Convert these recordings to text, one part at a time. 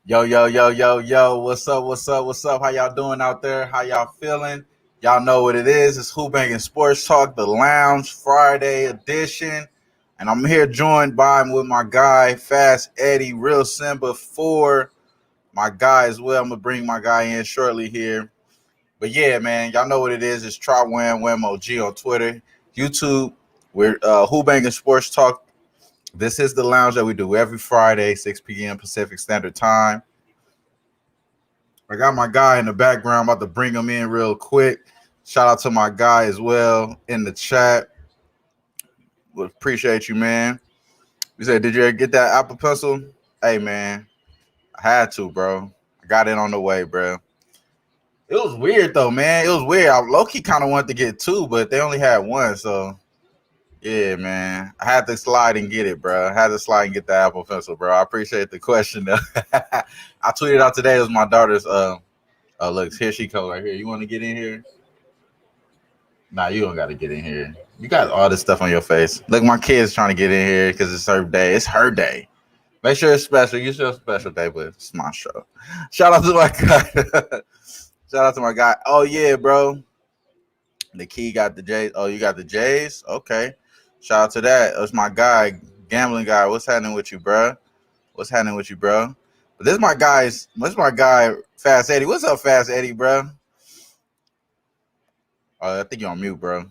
Yo, yo, yo, yo, yo. What's up? What's up? What's up? How y'all doing out there? How y'all feeling? Y'all know what it is. It's Who-Bangin Sports Talk, the Lounge Friday edition. And I'm here joined by with my guy, Fast Eddie, Real Simba 4. My guy as well. I'm going to bring my guy in shortly here. But yeah, man, y'all know what it is. It's TrotWAM, WAM on Twitter, YouTube. We're Who-Bangin Sports Talk. This is the lounge that we do every Friday, 6 p.m. Pacific Standard Time. I got my guy in the background. I'm about to bring him in real quick. Shout out to my guy as well in the chat. Would appreciate you, man. You said, did you get that Apple Pencil? Hey, man, I had to, bro. I got it on the way, bro. It was weird, though, man. It was weird. I low-key kind of wanted to get two, but they only had one, so... Yeah, man. I had to slide and get it, bro. I had to slide and get the Apple Pencil, bro. I appreciate the question, though. I tweeted out today. It was my daughter's. Look, here she comes right here. You want to get in here? Nah, you don't got to get in here. You got all this stuff on your face. Look, my kid's trying to get in here because it's her day. It's her day. Make sure it's special. You show a special day, but it's my show. Shout out to my guy. Shout out to my guy. Oh, yeah, bro. The key got the J's. Oh, you got the J's? Okay. Shout out to that. That's my guy, gambling guy. What's happening with you, bro? What's happening with you, bro? But this is my guy, Fast Eddie. What's up, Fast Eddie, bro? I think you're on mute, bro.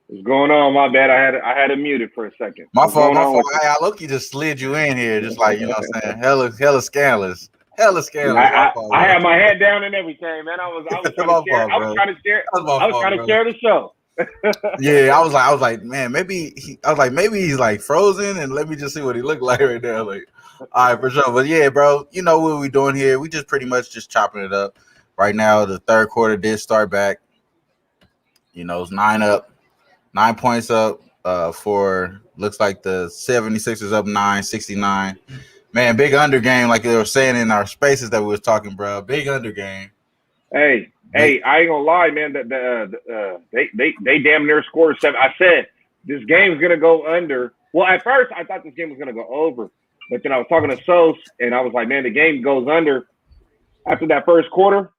What's going on? My bad. I had it muted for a second. My fault. I low-key just slid you in here, just like, you know what I'm saying? Hella scandalous. I had my head down and everything, man. I was trying to share the show. Yeah, I was like, man, maybe he's like frozen, and let me just see what he looked like right there. Like, all right, for sure. But yeah, bro, you know what we doing here? We just pretty much just chopping it up. Right now, the third quarter did start back. You know, it's 9 points up for looks like the 76ers up 9-69. Man, big under game, like they were saying in our spaces that we was talking, bro. Big under game. Hey, I ain't gonna lie, man. They damn near scored 7. I said this game's gonna go under. Well, at first I thought this game was gonna go over, but then I was talking to Sos and I was like, man, the game goes under after that first quarter.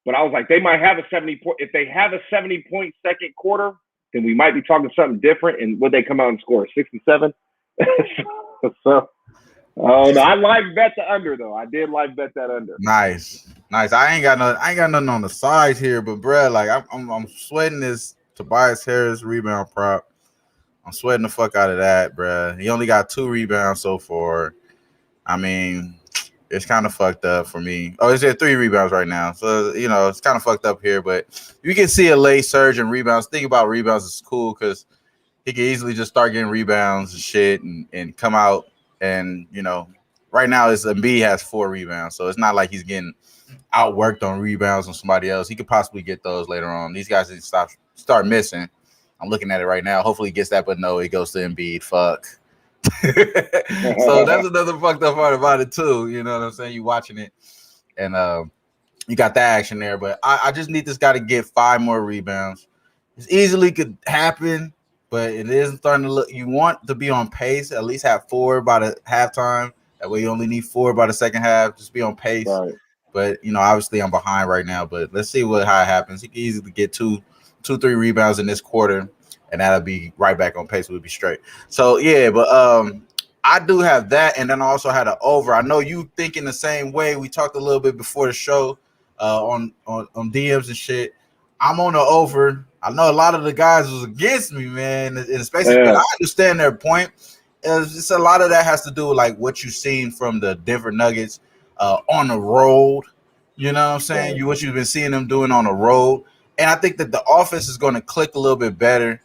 But I was like, they might have a 70 point. If they have a 70-point second quarter, then we might be talking something different. And would they come out and score 67? So. Oh no, I live bet the under though. I did live bet that under. Nice. I ain't got nothing on the sides here, but bro, like I'm sweating this Tobias Harris rebound prop. I'm sweating the fuck out of that, bro. He only got 2 rebounds so far. I mean, it's kind of fucked up for me. Oh, he's at 3 rebounds right now, so you know it's kind of fucked up here. But you can see a late surge in rebounds. Think about rebounds is cool because he can easily just start getting rebounds and shit and come out. And, you know, right now Embiid has 4 rebounds, so it's not like he's getting outworked on rebounds on somebody else. He could possibly get those later on. These guys need to start missing. I'm looking at it right now. Hopefully he gets that, but no, he goes to Embiid. Fuck. So that's another fucked up part about it, too. You know what I'm saying? You watching it, and you got that action there. But I just need this guy to get 5 more rebounds. It easily could happen. But it is starting to look. You want to be on pace. At least have 4 by the halftime. That way, you only need 4 by the second half. Just be on pace. Right. But you know, obviously, I'm behind right now. But let's see how it happens. He can easily get 3 rebounds in this quarter, and that'll be right back on pace. We'll be straight. So yeah, but I do have that, and then I also had an over. I know you thinking the same way. We talked a little bit before the show on DMs and shit. I'm on the over. I know a lot of the guys was against me, man, in spaces, but I understand their point. It's just a lot of that has to do with like what you've seen from the Denver Nuggets on the road. You know what I'm saying? What you've been seeing them doing on the road. And I think that the offense is going to click a little bit better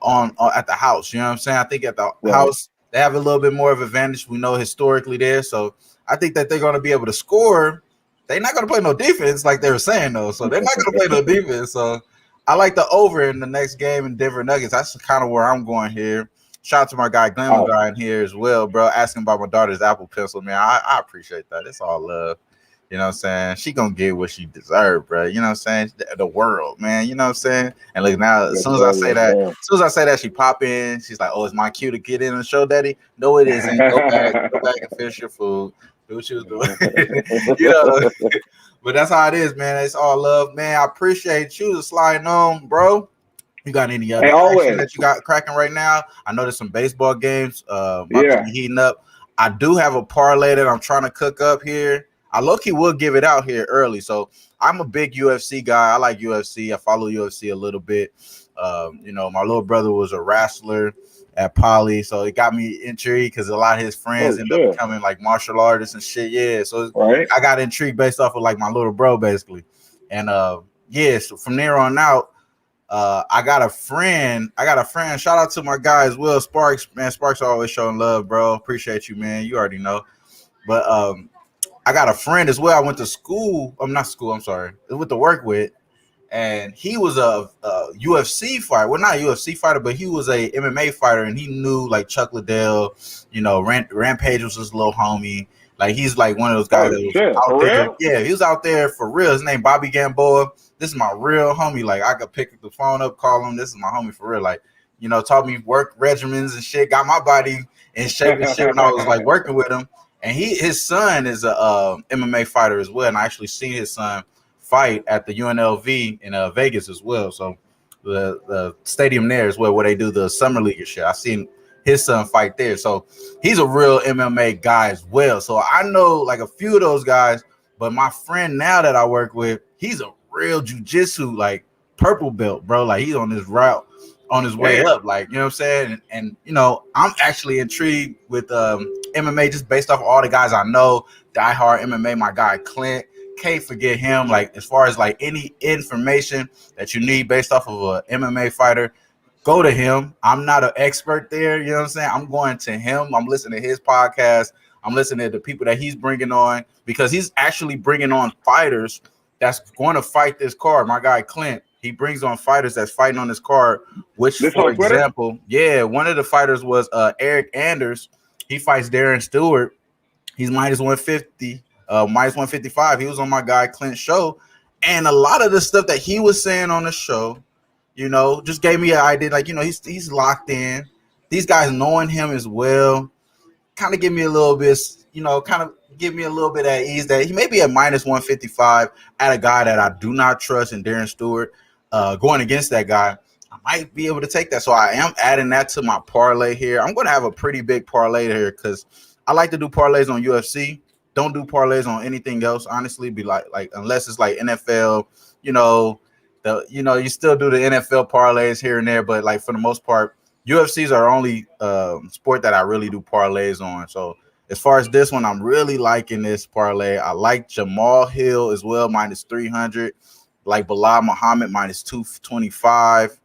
on at the house. You know what I'm saying? I think at the house, they have a little bit more of an advantage. We know historically there. So I think that they're going to be able to score. They're not going to play no defense like they were saying, though. So they're not going to play no defense. So I like the over in the next game in Denver Nuggets. That's kind of where I'm going here. Shout out to my guy, Glenn guy in here as well, bro. Asking about my daughter's Apple Pencil, man. I appreciate that. It's all love. You know what I'm saying? She gonna get what she deserved, bro. You know what I'm saying? The world, man. You know what I'm saying? And look, now as soon as I say that, she pop in. She's like, "Oh, it's my cue to get in and show daddy." No, it isn't. Go back and finish your food. Do what you was doing. You know, but that's how it is, man. It's all love, man. I appreciate you sliding on, bro. You got any other action that you got cracking right now? I know there's some baseball games about to be heating up. I do have a parlay that I'm trying to cook up here. I low-key will give it out here early. So I'm a big UFC guy. I like UFC. I follow UFC a little bit. You know, my little brother was a wrestler at Poly, so it got me intrigued because a lot of his friends end up becoming like martial artists and shit. Yeah, so I got intrigued based off of like my little bro, basically. And so from there on out, I got a friend. Shout out to my guy as well, Sparks. Man, Sparks always showing love, bro. Appreciate you, man. You already know. But I got a friend as well. I went to school. Not school. I'm sorry. With to work with, and he was a UFC fighter. Well, not a UFC fighter, but he was a MMA fighter, and he knew like Chuck Liddell. You know, Rampage was his little homie. Like he's like one of those guys that was out there. Real? Yeah, he was out there for real. His name Bobby Gamboa. This is my real homie. Like I could pick the phone up, call him. This is my homie for real. Like, you know, taught me work regimens and shit. Got my body in shape and shit when I was like working with him. And his son is a MMA fighter as well. And I actually seen his son fight at the UNLV in Vegas as well. So the stadium there is where they do the summer league and shit. I seen his son fight there. So he's a real MMA guy as well. So I know like a few of those guys, but my friend now that I work with, he's a real jiu-jitsu like purple belt, bro. Like he's on his route, on his way up, like, you know what I'm saying? And you know, I'm actually intrigued with MMA just based off of all the guys I know. Diehard MMA, my guy Clint, can't forget him. Like as far as like any information that you need based off of a MMA fighter, go to him. I'm not an expert there, you know what I'm saying? I'm going to him. I'm listening to his podcast. I'm listening to the people that he's bringing on, because he's actually bringing on fighters that's going to fight this card. My guy Clint, he brings on fighters that's fighting on this card, which, for example, one of the fighters was Eric Anders. He fights Darren Stewart. He's minus 150, minus 155. He was on my guy Clint's show. And a lot of the stuff that he was saying on the show, you know, just gave me an idea. Like, you know, he's locked in. These guys knowing him as well kind of give me a little bit, you know, give me a little bit at ease that he may be at minus 155 at a guy that I do not trust in Darren Stewart. Going against that guy, I might be able to take that. So I am adding that to my parlay here. I'm going to have a pretty big parlay here because I like to do parlays on UFC. Don't do parlays on anything else, honestly. Be like unless it's like NFL, you know, you still do the NFL parlays here and there, but like for the most part, UFCs are only sport that I really do parlays on. So as far as this one, I'm really liking this parlay. I like Jamal Hill as well, minus 300. Like Bilal Muhammad, minus 225.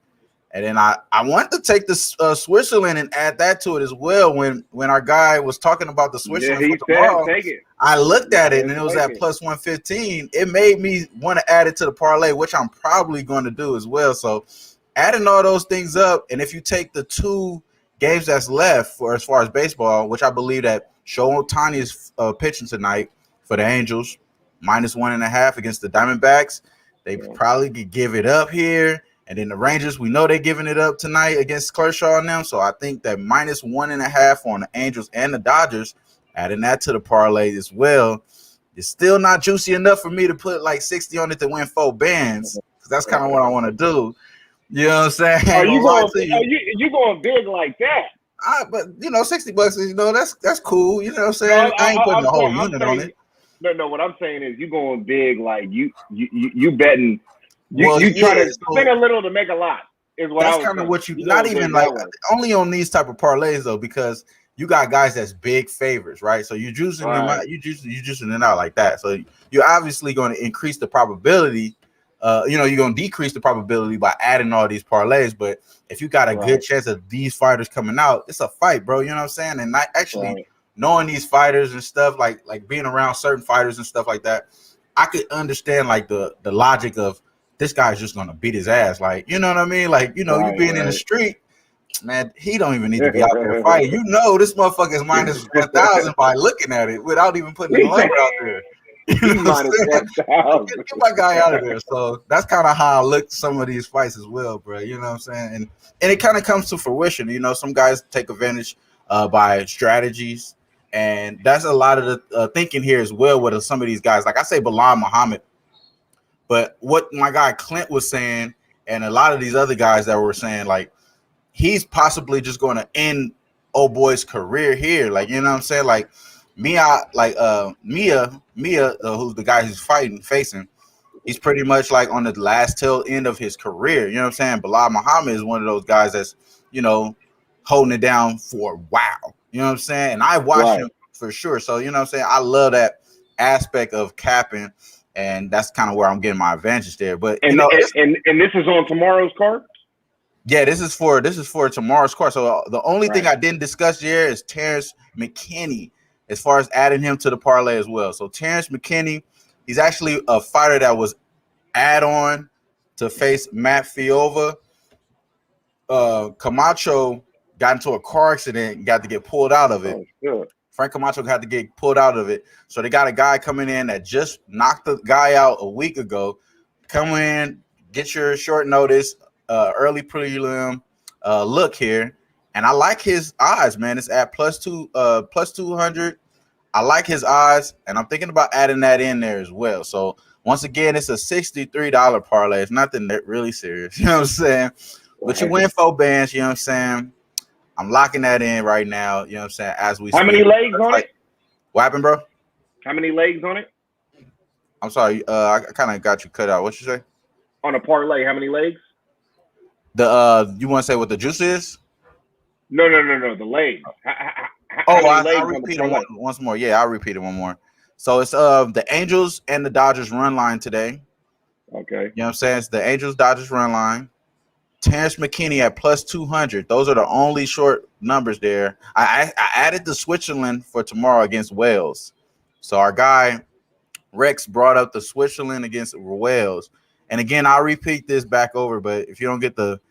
And then I want to take the Switzerland and add that to it as well. When our guy was talking about the Switzerland for tomorrow, take it. I looked at it and it was at plus 115. It made me want to add it to the parlay, which I'm probably going to do as well. So adding all those things up, and if you take the two games that's left for as far as baseball, which I believe that Shohei Ohtani is pitching tonight for the Angels, minus 1.5 against the Diamondbacks. They probably could give it up here. And then the Rangers, we know they're giving it up tonight against Kershaw and them. So I think that minus 1.5 on the Angels and the Dodgers, adding that to the parlay as well, is still not juicy enough for me to put like 60 on it to win 4 bands. Because that's kind of what I want to do. You know what I'm saying? Are you going big like that? But you know, $60, you know, that's cool. You know what I'm saying? I ain't putting the whole unit on it. No, what I'm saying is you going big like you betting. You try to spend a little to make a lot. Is what that's kind of what you not even like only on these type of parlays though, because you got guys that's big favorites, right? So you're juicing them out, you juicing it out like that. So you're obviously going to increase the probability. You know, you're going to decrease the probability by adding all these parlays. But if you got a good chance of these fighters coming out, it's a fight, bro. You know what I'm saying? And not actually knowing these fighters and stuff, like being around certain fighters and stuff like that, I could understand like the logic of this guy's just gonna beat his ass. Like, you know what I mean? Like, you know, you being in the street, man, he don't even need to be out there fighting. You know, this motherfucker is minus 1,000 by looking at it without even putting the number out there. You know get my guy out of there. So that's kind of how I look at some of these fights as well, bro. You know what I'm saying? And it kind of comes to fruition. You know, some guys take advantage by strategies And that's a lot of the thinking here as well with some of these guys. Like I say, Bilal Muhammad, but what my guy Clint was saying, and a lot of these other guys that were saying, like, he's possibly just going to end old boy's career here. Like, you know what I'm saying? Like, Mia, who's the guy who's facing, he's pretty much like on the last tail end of his career. You know what I'm saying? Bilal Muhammad is one of those guys that's, holding it down for a while. You know what I'm saying? And I watched him for sure. So, you know what I'm saying? I love that aspect of capping, and that's kind of where I'm getting my advantage there. But and this is on tomorrow's card? Yeah, this is for tomorrow's card. So the only thing I didn't discuss here is Terrence McKinney, as far as adding him to the parlay as well. So Terrence McKinney, he's actually a fighter that was add-on to face Matt Fiova. Camacho got into a car accident and got to get pulled out of it. Oh, Frank Camacho had to get pulled out of it. So they got a guy coming in that just knocked the guy out a week ago. Come in, get your short notice, early prelim look here. And I like his odds, man. It's at plus 200. I like his odds, and I'm thinking about adding that in there as well. So once again, it's a $63 parlay. It's nothing that really serious. You know what I'm saying? But you win 4 bands, you know what I'm saying? I'm locking that in right now, you know what I'm saying, as we speak. How many legs on it? What happened, bro? How many legs on it? I'm sorry, I kind of got you cut out. What you say? On a parlay, how many legs? You want to say what the juice is? No, the legs. I'll repeat it once more. Yeah, I'll repeat it one more. So it's the Angels and the Dodgers run line today. Okay. You know what I'm saying? It's the Angels Dodgers run line. Terrence McKinney at plus 200. Those are the only short numbers there. I added the Switzerland for tomorrow against Wales. So our guy Rex brought up the Switzerland against Wales. And again, I'll repeat this back over, but if you don't get the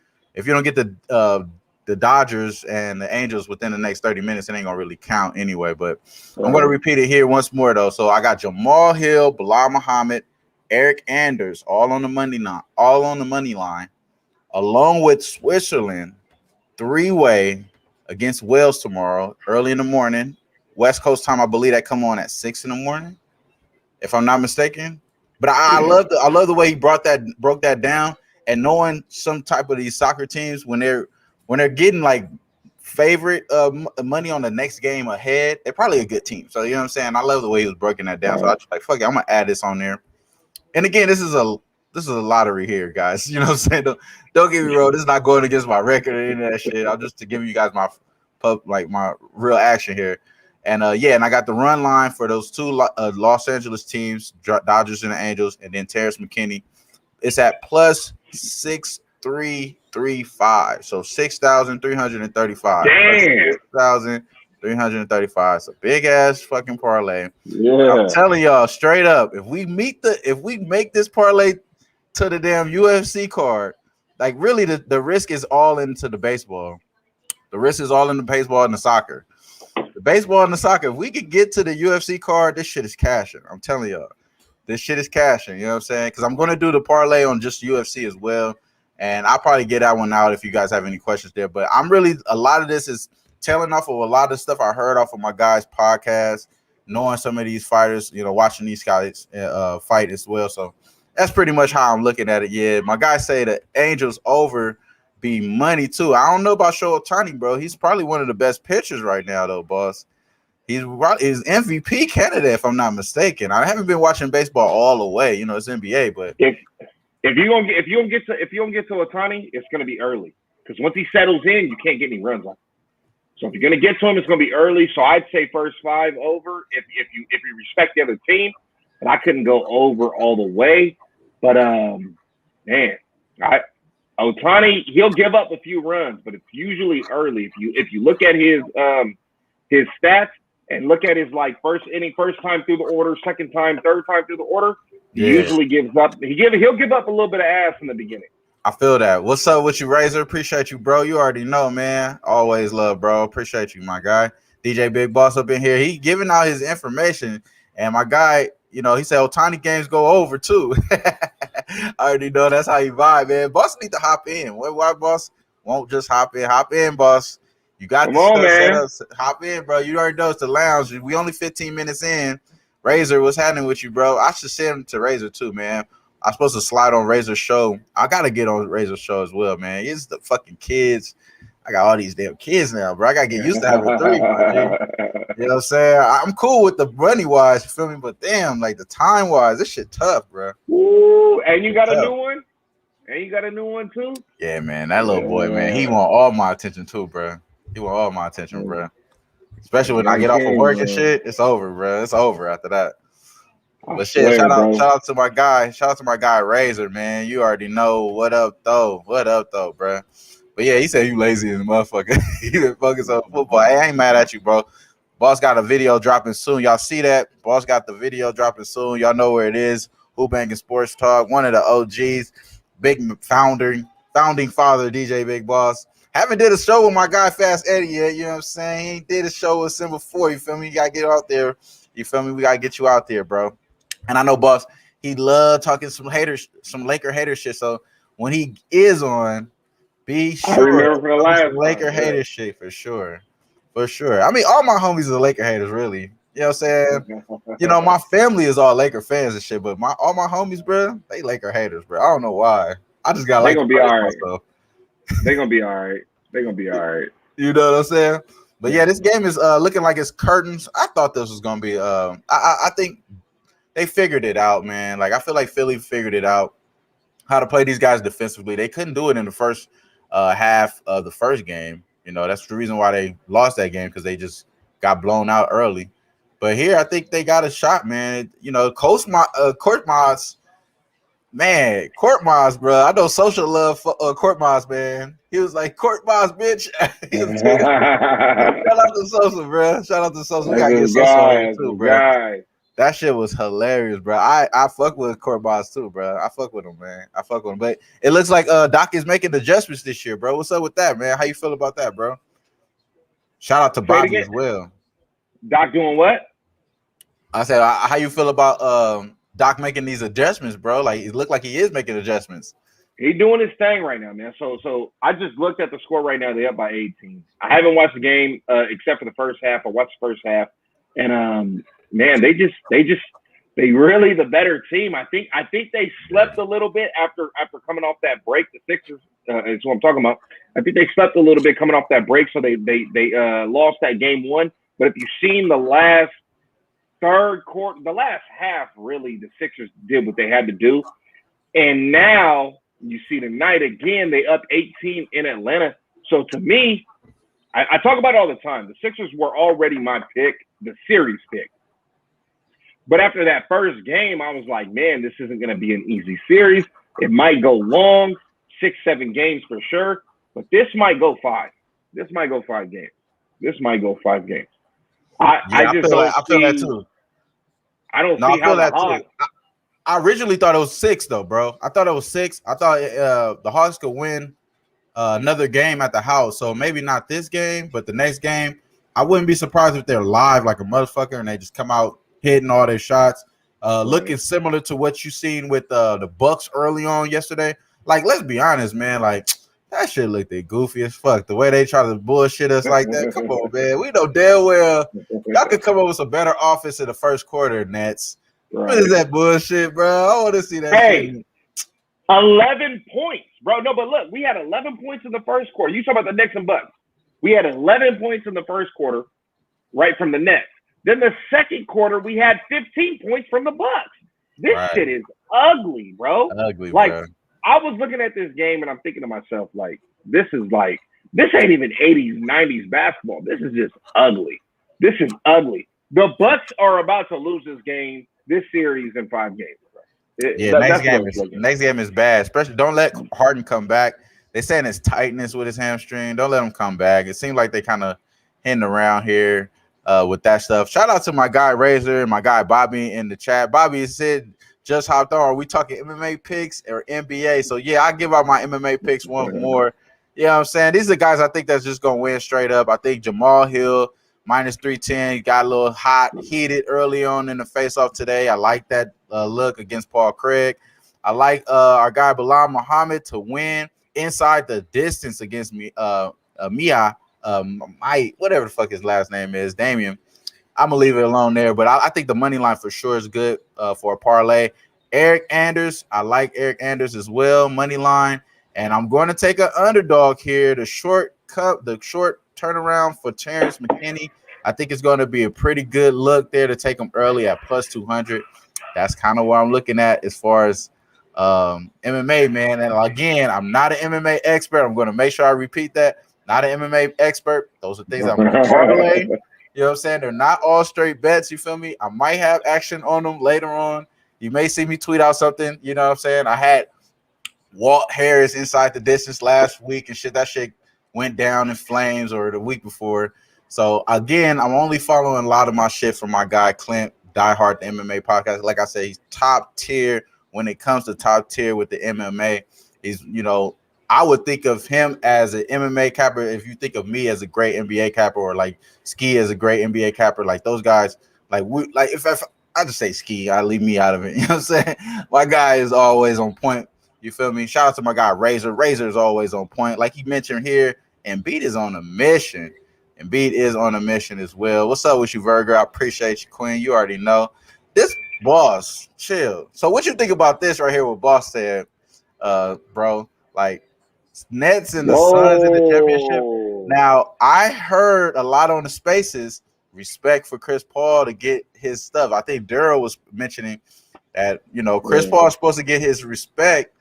Dodgers and the Angels within the next 30 minutes, it ain't gonna really count anyway. But I'm gonna repeat it here once more though. So I got Jamal Hill, Bilal Muhammad, Eric Anders, all on the money line, along with Switzerland, 3-way against Wales tomorrow, early in the morning, West Coast time. I believe that come on at 6 in the morning, if I'm not mistaken. But I love the way he broke that down, and knowing some type of these soccer teams when they're getting like favorite money on the next game ahead, they're probably a good team. So you know what I'm saying? I love the way he was breaking that down. So I was like, fuck it, I'm gonna add this on there. And again, this is a lottery here, guys. You know what I'm saying? Don't get me wrong. This is not going against my record or any of that shit. I'm just to give you guys my real action here. And and I got the run line for those two Los Angeles teams, Dodgers and the Angels, and then Terrence McKinney. It's at plus 6,335. So 6,335. Damn. 6,335. It's a big ass fucking parlay. Yeah. I'm telling y'all straight up, if we make this parlay to the damn UFC card, like really the risk is all into the baseball. The risk is all in the baseball and the soccer. The baseball and the soccer, if we could get to the UFC card, this shit is cashing. I'm telling y'all. This shit is cashing. You know what I'm saying? Because I'm going to do the parlay on just UFC as well. And I'll probably get that one out if you guys have any questions there. But a lot of this is tailing off of a lot of stuff I heard off of my guys' podcast, knowing some of these fighters, watching these guys fight as well. So that's pretty much how I'm looking at it. Yeah, my guys say the Angels over be money too. I don't know about Shohei Ohtani, bro. He's probably one of the best pitchers right now, though, boss. He's MVP candidate, if I'm not mistaken. I haven't been watching baseball all the way. It's NBA, but if you don't get to Ohtani, it's gonna be early because once he settles in, you can't get any runs on. So if you're gonna get to him, it's gonna be early. So I'd say first 5 over if you respect the other team. And I couldn't go over all the way, but Ohtani, he'll give up a few runs, but it's usually early. If you look at his stats and look at his first inning, first time through the order, second time, third time through the order, he usually gives up. He'll give up a little bit of ass in the beginning. I feel that. What's up with you, Razor? Appreciate you, bro. You already know, man. Always love, bro. Appreciate you, my guy. DJ Bigboss up in here. He giving out his information, and my guy, he said Ohtani games go over too. I already know that's how you vibe, man. Boss need to hop in. Why boss won't just hop in? Hop in, boss. You got Come the on, stuff set man. up. Hop in, bro. You already know it's the lounge. We only 15 minutes in. Razor, what's happening with you, bro? I should send him to Razor too, man. I'm supposed to slide on Razor's show. I gotta get on Razor's show as well, man. It's the fucking kids. I got all these damn kids now, bro. I gotta get used to having three, my G. You know what I'm saying? I'm cool with the money wise, you feel me? But damn, like the time wise, this shit tough, bro. Woo! And you got a Tough. new one? And you got a new one too? Yeah, man. That little boy, man. He want all my attention too, bro. He want all my attention, bro. Especially when I Young get off of king, work and man. shit, it's over, bro. It's over after that. I But shit, swear, bro. shout out to my guy. Shout out to my guy Razor, man. You already know what up though. What up though, bro. But yeah, he said you lazy as a motherfucker. He been focused on football. Hey, I ain't mad at you, bro. Boss got a video dropping soon. Y'all see that? Boss got the video dropping soon. Y'all know where it is. Who-Bangin Sports Talk. One of the OGs. Big founding father, DJ Big Boss. Haven't did a show with my guy Fast Eddie yet. You know what I'm saying? He ain't did a show with him before. You feel me? You got to get out there. You feel me? We got to get you out there, bro. And I know, boss, he loved talking some Laker hater shit. So when he is on, be sure I remember from the last Laker hater shit for sure. For sure. I mean, all my homies are Laker haters, really. You know what I'm saying? You know, my family is all Laker fans and shit, but all my homies, bro, they Laker haters, bro. I don't know why. I just got They like gonna be all right. myself. They gonna be all right. They gonna be all right. You know what I'm saying? But yeah, this game is looking like it's curtains. I thought this was gonna be I think they figured it out, man. Like I feel like Philly figured it out how to play these guys defensively. They couldn't do it in the first half of the first game. You know, that's the reason why they lost that game, because they just got blown out early. But here, I think they got a shot, man. You know, Court Mods, man, Court Mods, bro. I know social love for Court Mods, man. He was like, Court Mods, bitch. He was tweeting. Shout out to Sosa, bro. Shout out to Sosa. We gotta get Sosa on here too, bro. Guy. That shit was hilarious, bro. I fuck with Court Boss too, bro. I fuck with him, man. I fuck with him. But it looks like Doc is making adjustments this year, bro. What's up with that, man? How you feel about that, bro? Shout out to Bobby as well. Doc doing what? I said, how you feel about Doc making these adjustments, bro? Like it looked like he is making adjustments. He doing his thing right now, man. So I just looked at the score right now. They're up by 18. I haven't watched the game except for the first half. I watched the first half, and man, they really the better team. I think they slept a little bit after coming off that break. The Sixers is what I'm talking about. I think they slept a little bit coming off that break, so they lost that game one. But if you've seen the last third quarter, the last half, really, the Sixers did what they had to do. And now you see tonight again, they up 18 in Atlanta. So to me, I talk about it all the time. The Sixers were already my pick, the series pick. But after that first game, I was like, man, this isn't going to be an easy series. It might go long, 6-7 games for sure. But this might go 5. This might go 5 games. This might go 5 games. I feel that too. I don't see how the Hawks. I originally thought it was 6, though, bro. I thought it was 6. I thought the Hawks could win another game at the house. So maybe not this game, but the next game. I wouldn't be surprised if they're live like a motherfucker and they just come out hitting all their shots. Looking similar to what you seen with the Bucks early on yesterday. Like, let's be honest, man. Like, that shit looked goofy as fuck. The way they try to bullshit us like that. Come on, man. We know damn well y'all could come up with some better offense in the first quarter, Nets. Right. What is that bullshit, bro? I want to see that shit. 11 points, bro. No, but look, we had 11 points in the first quarter. You talk about the Knicks and Bucks. We had 11 points in the first quarter, right from the Nets. Then the second quarter, we had 15 points from the Bucks. This shit is ugly, bro. Ugly, like, bro. I was looking at this game and I'm thinking to myself, like, this ain't even 80s, 90s basketball. This is just ugly. This is ugly. The Bucks are about to lose this game, this series in 5 games. Next game is bad. Especially don't let Harden come back. They're saying it's tightness with his hamstring. Don't let him come back. It seems like they kind of hitting around here with that stuff. Shout out to my guy Razor and my guy Bobby in the chat. Bobby said just hopped on. Are we talking MMA picks or NBA? So yeah, I give out my MMA picks once more. You know what I'm saying? These are the guys I think that's just gonna win straight up. I think Jamal Hill minus 310 got a little heated early on in the face-off today. I like that look against Paul Craig. I like our guy Bilal Muhammad to win inside the distance against Mia whatever the fuck his last name is, Damian. I'm gonna leave it alone there, but I think the money line for sure is good for a parlay. Eric Anders, I like Eric Anders as well, money line, and I'm going to take an underdog here. The short turnaround for Terrence McKinney. I think it's going to be a pretty good look there to take him early at plus 200. That's kind of what I'm looking at as far as MMA, man. And again, I'm not an MMA expert. I'm going to make sure I repeat that. Not an MMA expert. Those are things I'm going to parlay. You know what I'm saying? They're not all straight bets. You feel me? I might have action on them later on. You may see me tweet out something. You know what I'm saying? I had Walt Harris inside the distance last week and shit. That shit went down in flames or the week before. So, again, I'm only following a lot of my shit from my guy Clint, Diehard, the MMA podcast. Like I said, he's top tier when it comes to top tier with the MMA. He's, you know, I would think of him as an MMA capper. If you think of me as a great NBA capper, or like Ski as a great NBA capper, like those guys, if I just say Ski, I leave me out of it. You know what I'm saying? My guy is always on point. You feel me? Shout out to my guy Razor. Razor is always on point. Like he mentioned here, Embiid is on a mission. Embiid is on a mission as well. What's up with you, Virgo? I appreciate you, Queen. You already know. This Boss, chill. So what you think about this right here? What Boss said, bro? Like, Nets and the Suns in the championship. Now, I heard a lot on the spaces, respect for Chris Paul to get his stuff. I think Daryl was mentioning that, you know, Chris Paul is supposed to get his respect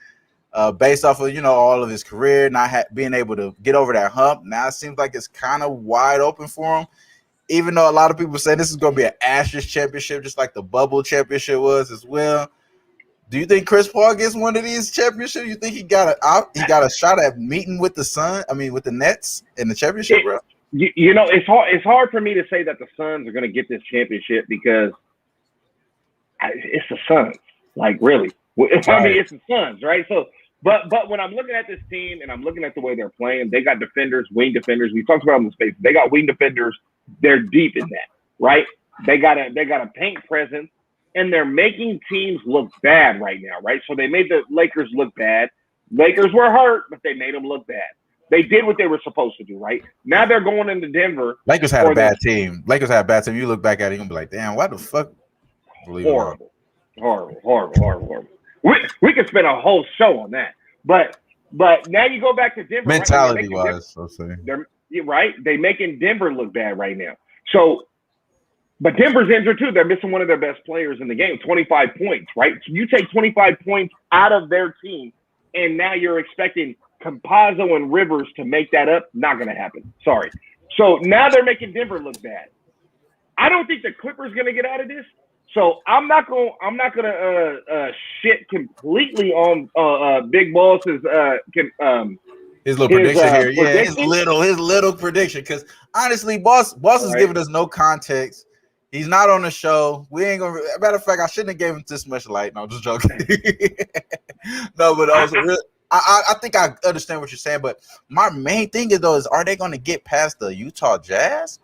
based off of, you know, all of his career, not being able to get over that hump. Now it seems like it's kind of wide open for him, even though a lot of people say this is going to be an Ashes championship, just like the bubble championship was as well. Do you think Chris Paul gets one of these championships? You think he got a shot at meeting with with the Nets in the championship, bro? You know, it's hard for me to say that the Suns are going to get this championship because it's the Suns. Like, really. I mean, it's the Suns, right? So, but when I'm looking at this team and I'm looking at the way they're playing, they got defenders, wing defenders. We talked about them in space. They got wing defenders. They're deep in that, right? They got a paint presence. And they're making teams look bad right now, right? So they made the Lakers look bad. Lakers were hurt, but they made them look bad. They did what they were supposed to do, right? Now they're going into Denver. Lakers had a bad team. You look back at it, you're going to be like, damn, why the fuck? Horrible. We could spend a whole show on that. But now you go back to Denver. Mentality-wise, I'll say. You're right. They're making Denver look bad right now. So, but Denver's injured too. They're missing one of their best players in the game, 25 points, right? So you take 25 points out of their team, and now you're expecting Campazzo and Rivers to make that up. Not going to happen. Sorry. So now they're making Denver look bad. I don't think the Clippers going to get out of this. So I'm not gonna shit completely on Big Boss's his little prediction here. Yeah, his little prediction. Because honestly, Boss is giving us no context. He's not on the show. We ain't gonna. Matter of fact, I shouldn't have gave him this much light. No, I'm just joking. No, but also, I think I understand what you're saying. But my main thing is are they going to get past the Utah Jazz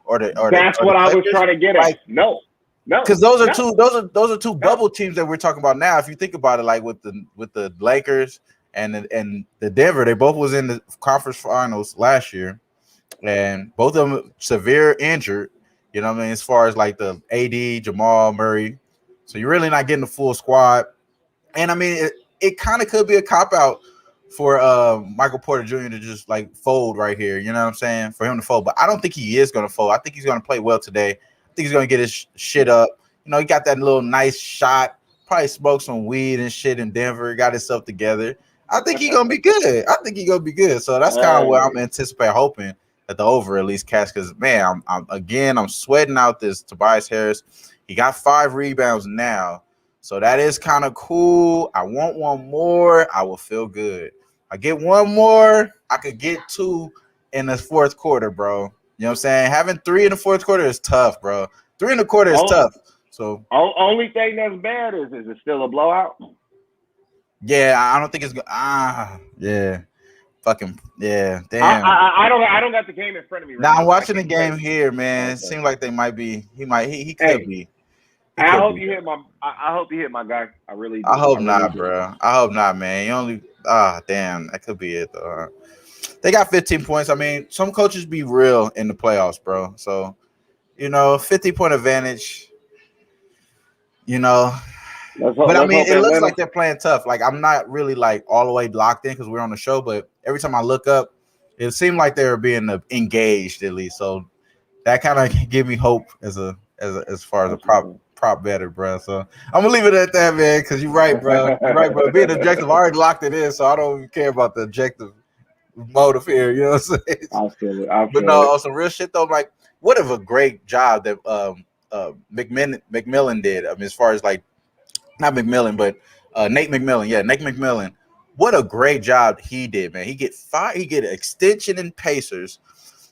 That's what I was trying to get at. No, because those are two bubble teams that we're talking about now. If you think about it, like with the Lakers and the Denver, they both was in the conference finals last year, and both of them severe injured. You know what I mean? As far as like the AD, Jamal Murray. So you're really not getting the full squad. And I mean, it kind of could be a cop-out for Michael Porter Jr. to just like fold right here. You know what I'm saying? For him to fold. But I don't think he is going to fold. I think he's going to play well today. I think he's going to get his shit up. You know, he got that little nice shot. Probably smoked some weed and shit in Denver. Got himself together. I think he's going to be good. So that's kind of what I'm anticipating, hoping that the over at least catch, because man, I'm sweating out this Tobias Harris. He got 5 rebounds now, so that is kind of cool. I want one more. I will feel good. I get one more. I could get 2 in the fourth quarter, bro. You know what I'm saying? Having 3 in the fourth quarter is tough, bro. 3 in the quarter is tough. So only thing that's bad is it still a blowout? Yeah, I don't think it's yeah. Fucking yeah, damn. I don't got the game in front of me. Now I'm watching the game here, man. It seems like they might be. He could be. I hope you hit my guy. I really do. I hope not, bro. I hope not, man. You only damn, that could be it though. They got 15 points. I mean, some coaches be real in the playoffs, bro. So, 50-point advantage, But I Let's mean, hope it looks Atlanta. like they're playing tough. Like I'm not really like all the way locked in because we're on the show, but every time I look up, it seemed like they were being engaged at least. So that kind of give me hope as far as a prop better, bro. So I'm gonna leave it at that, man. Because you're right, bro. You're right, bro. Being objective, I already locked it in, so I don't even care about the objective motive here. You know what I'm saying? I feel it. But no, on some real shit though, like what of a great job that McMillan did. I mean, as far as like not McMillan, but Nate McMillan. Yeah, Nate McMillan. What a great job he did, man. He get fired. He get an extension in Pacers.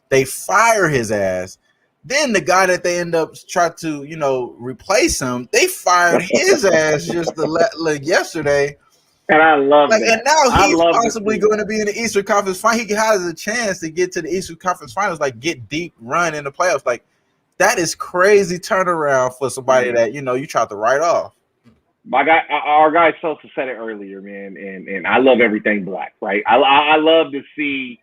They fire his ass. Then the guy that they end up trying to, replace him, they fired his ass just yesterday. And I love that. And now he's possibly going to be in the Eastern Conference Final. He has a chance to get to the Eastern Conference Finals, like get deep run in the playoffs. Like that is crazy turnaround for somebody that you tried to write off. Our guy Sosa said it earlier, man, and I love everything black, right? I love to see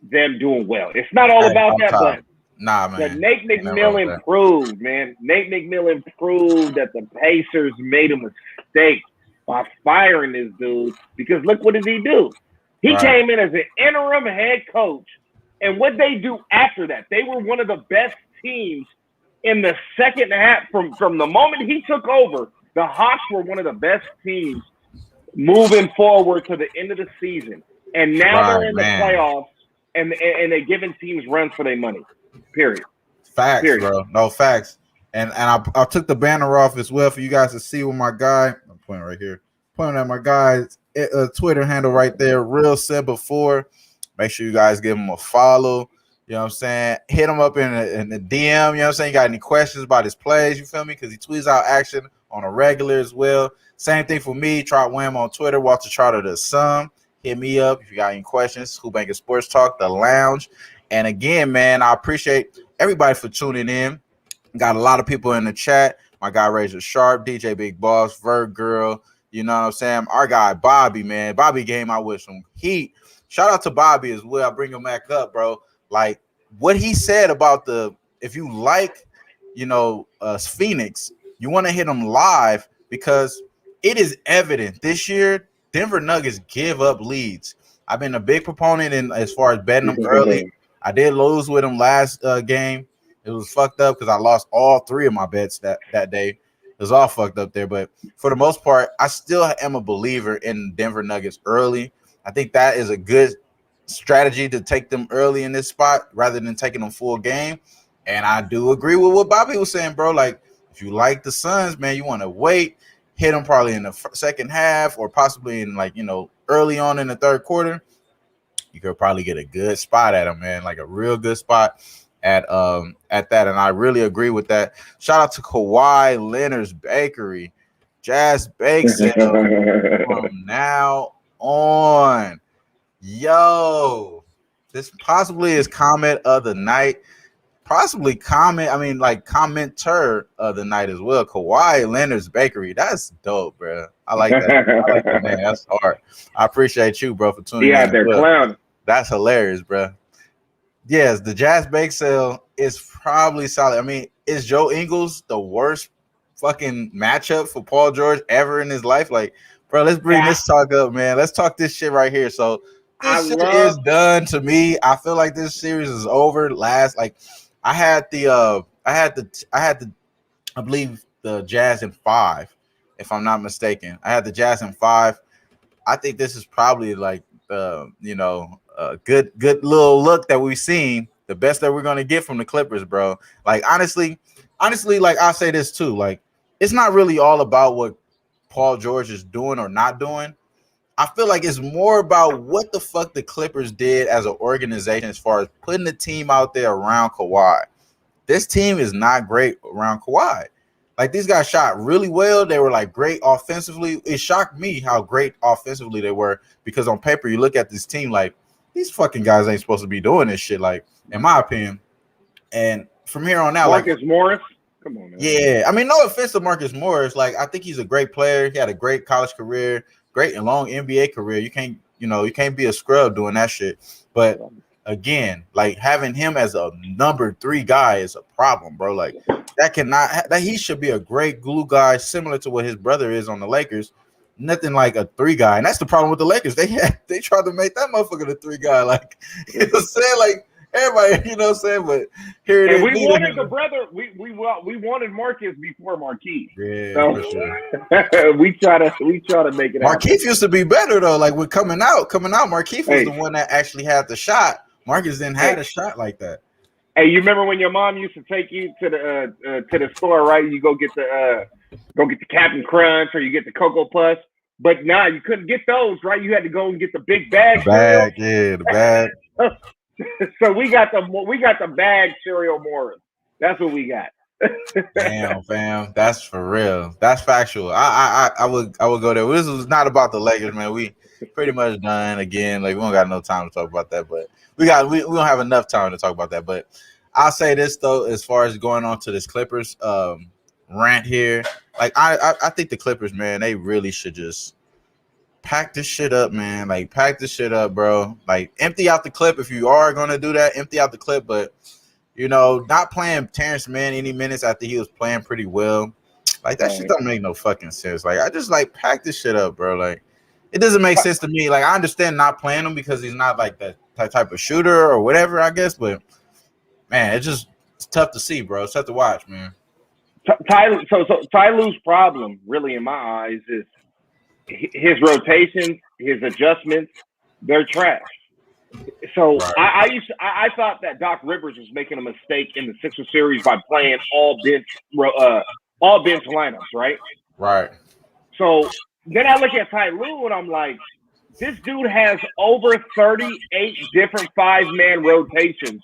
them doing well. It's not all about that, but man. Nate McMillan proved, man. Nate McMillan proved that the Pacers made a mistake by firing this dude because look what did he do? He came in as an interim head coach, and what they do after that, they were one of the best teams in the second half from the moment he took over. The Hawks were one of the best teams moving forward to the end of the season. And now they're in the playoffs and they're giving teams runs for their money. Period. Facts, bro. No, facts. And I took the banner off as well for you guys to see with my guy. I'm pointing right here. Pointing at my guy's Twitter handle right there. Real Simba 4. Make sure you guys give him a follow. You know what I'm saying? Hit him up in the DM. You know what I'm saying? You got any questions about his plays? You feel me? Because he tweets out action on a regular as well. Same thing for me. TrotWAM on Twitter. Walter Trotter the Sun. Hit me up if you got any questions. Who-Bangin Sports Talk, the Lounge. And again, man, I appreciate everybody for tuning in. Got a lot of people in the chat. My guy Razor Sharp, DJ Bigboss, Vert Girl. You know what I'm saying? Our guy Bobby, man. Bobby came out with some heat. Shout out to Bobby as well. I bring him back up, bro. Like what he said about if you like, Phoenix, you want to hit them live because it is evident this year Denver Nuggets give up leads. I've been a big proponent in as far as betting them early. I did lose with them last game. It was fucked up because I lost all 3 of my bets that day. It was all fucked up there. But for the most part, I still am a believer in Denver Nuggets early. I think that is a good strategy to take them early in this spot rather than taking them full game. And I do agree with what Bobby was saying, bro. Like, if you like the Suns, man, you want to wait, hit them probably in the second half or possibly in early on in the third quarter. You could probably get a good spot at them, man, like a real good spot at that. And I really agree with that. Shout out to Kawhi Leonard's Bakery, Jazz Bake Sale from now on. Yo, this possibly is comment of the night. Possibly commenter of the night as well. Kawhi Leonard's Bakery. That's dope, bro. I like that. I like that name. That's hard. I appreciate you, bro, for tuning in. Yeah, they're clown. That's hilarious, bro. Yes, the Jazz Bake Sale is probably solid. I mean, is Joe Ingles the worst fucking matchup for Paul George ever in his life? Like, bro, let's bring this talk up, man. Let's talk this shit right here. So this shit is done to me. I feel like this series is over. I believe the Jazz in 5, if I'm not mistaken. I had the Jazz in 5. I think this is probably like a good little look that we've seen. The best that we're gonna get from the Clippers, bro. Like honestly, like I'll say this too. Like it's not really all about what Paul George is doing or not doing. I feel like it's more about what the fuck the Clippers did as an organization as far as putting the team out there around Kawhi. This team is not great around Kawhi. Like these guys shot really well. They were like great offensively. It shocked me how great offensively they were because on paper you look at this team like these fucking guys ain't supposed to be doing this shit. Like in my opinion. And from here on out, Marcus Morris, come on, man. Yeah, I mean, no offense to Marcus Morris. Like I think he's a great player. He had a great college career, great and long NBA career. You can't you can't be a scrub doing that shit. But again, like having him as a number 3 guy is a problem, bro. Like that he should be a great glue guy, similar to what his brother is on the Lakers. Nothing like a 3 guy, and that's the problem with the Lakers. They tried to make that motherfucker the 3 guy, like you know what I'm saying, like everybody, you know what I'm saying. But here it is. We wanted the brother. We wanted Marcus before Marquise. Yeah, so, for sure. we try to make it. Marquise used to be better though. Like with coming out, Marquise was the one that actually had the shot. Marcus didn't have a shot like that. Hey, you remember when your mom used to take you to the store, right? You go get the Captain Crunch or you get the Cocoa Puffs, but you couldn't get those, right? You had to go and get the big bag. The bag. So we got the bag cereal Morris. That's what we got. Damn, fam, that's for real. That's factual. I would go there. This was not about the Lakers, man. We pretty much done again. Like we don't got no time to talk about that, but we don't have enough time to talk about that. But I'll say this though, as far as going on to this Clippers rant here, like I think the Clippers, man, they really should just pack this shit up, man. Like pack this shit up, bro. Like empty out the clip if you are gonna do that. Empty out the clip, but not playing Terrence Mann any minutes after he was playing pretty well. Like that shit don't make no fucking sense. Like I just like pack this shit up, bro. Like it doesn't make sense to me. Like I understand not playing him because he's not like that type of shooter or whatever, I guess. But man, it's tough to see, bro. It's tough to watch, man. Ty Lue's problem, really, in my eyes, is his rotations, his adjustments. They're trash. So right. I thought that Doc Rivers was making a mistake in the Sixers series by playing all bench lineups, right? Right. So then I look at Ty Lue and I'm like, this dude has over 38 different 5-man rotations,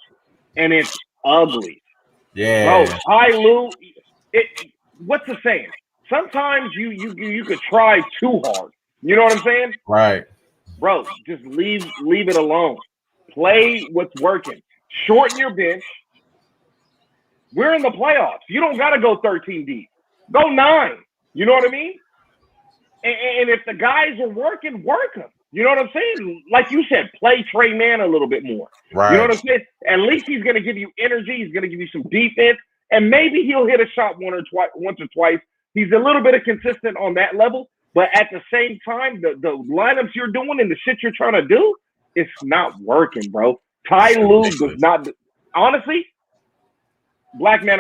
and it's ugly. Yeah. Bro, Ty Lue, what's the saying? Sometimes you could try too hard. You know what I'm saying? Right. Bro, just leave it alone. Play what's working. Shorten your bench. We're in the playoffs. You don't got to go 13 deep. Go 9. You know what I mean? And if the guys are working, work them. You know what I'm saying? Like you said, play Trey Mann a little bit more. Right. You know what I'm saying? At least he's going to give you energy. He's going to give you some defense. And maybe he'll hit a shot once or twice. He's a little bit of consistent on that level. But at the same time, the lineups you're doing and the shit you're trying to do, it's not working, bro. Ty Lue does not. Honestly, black man,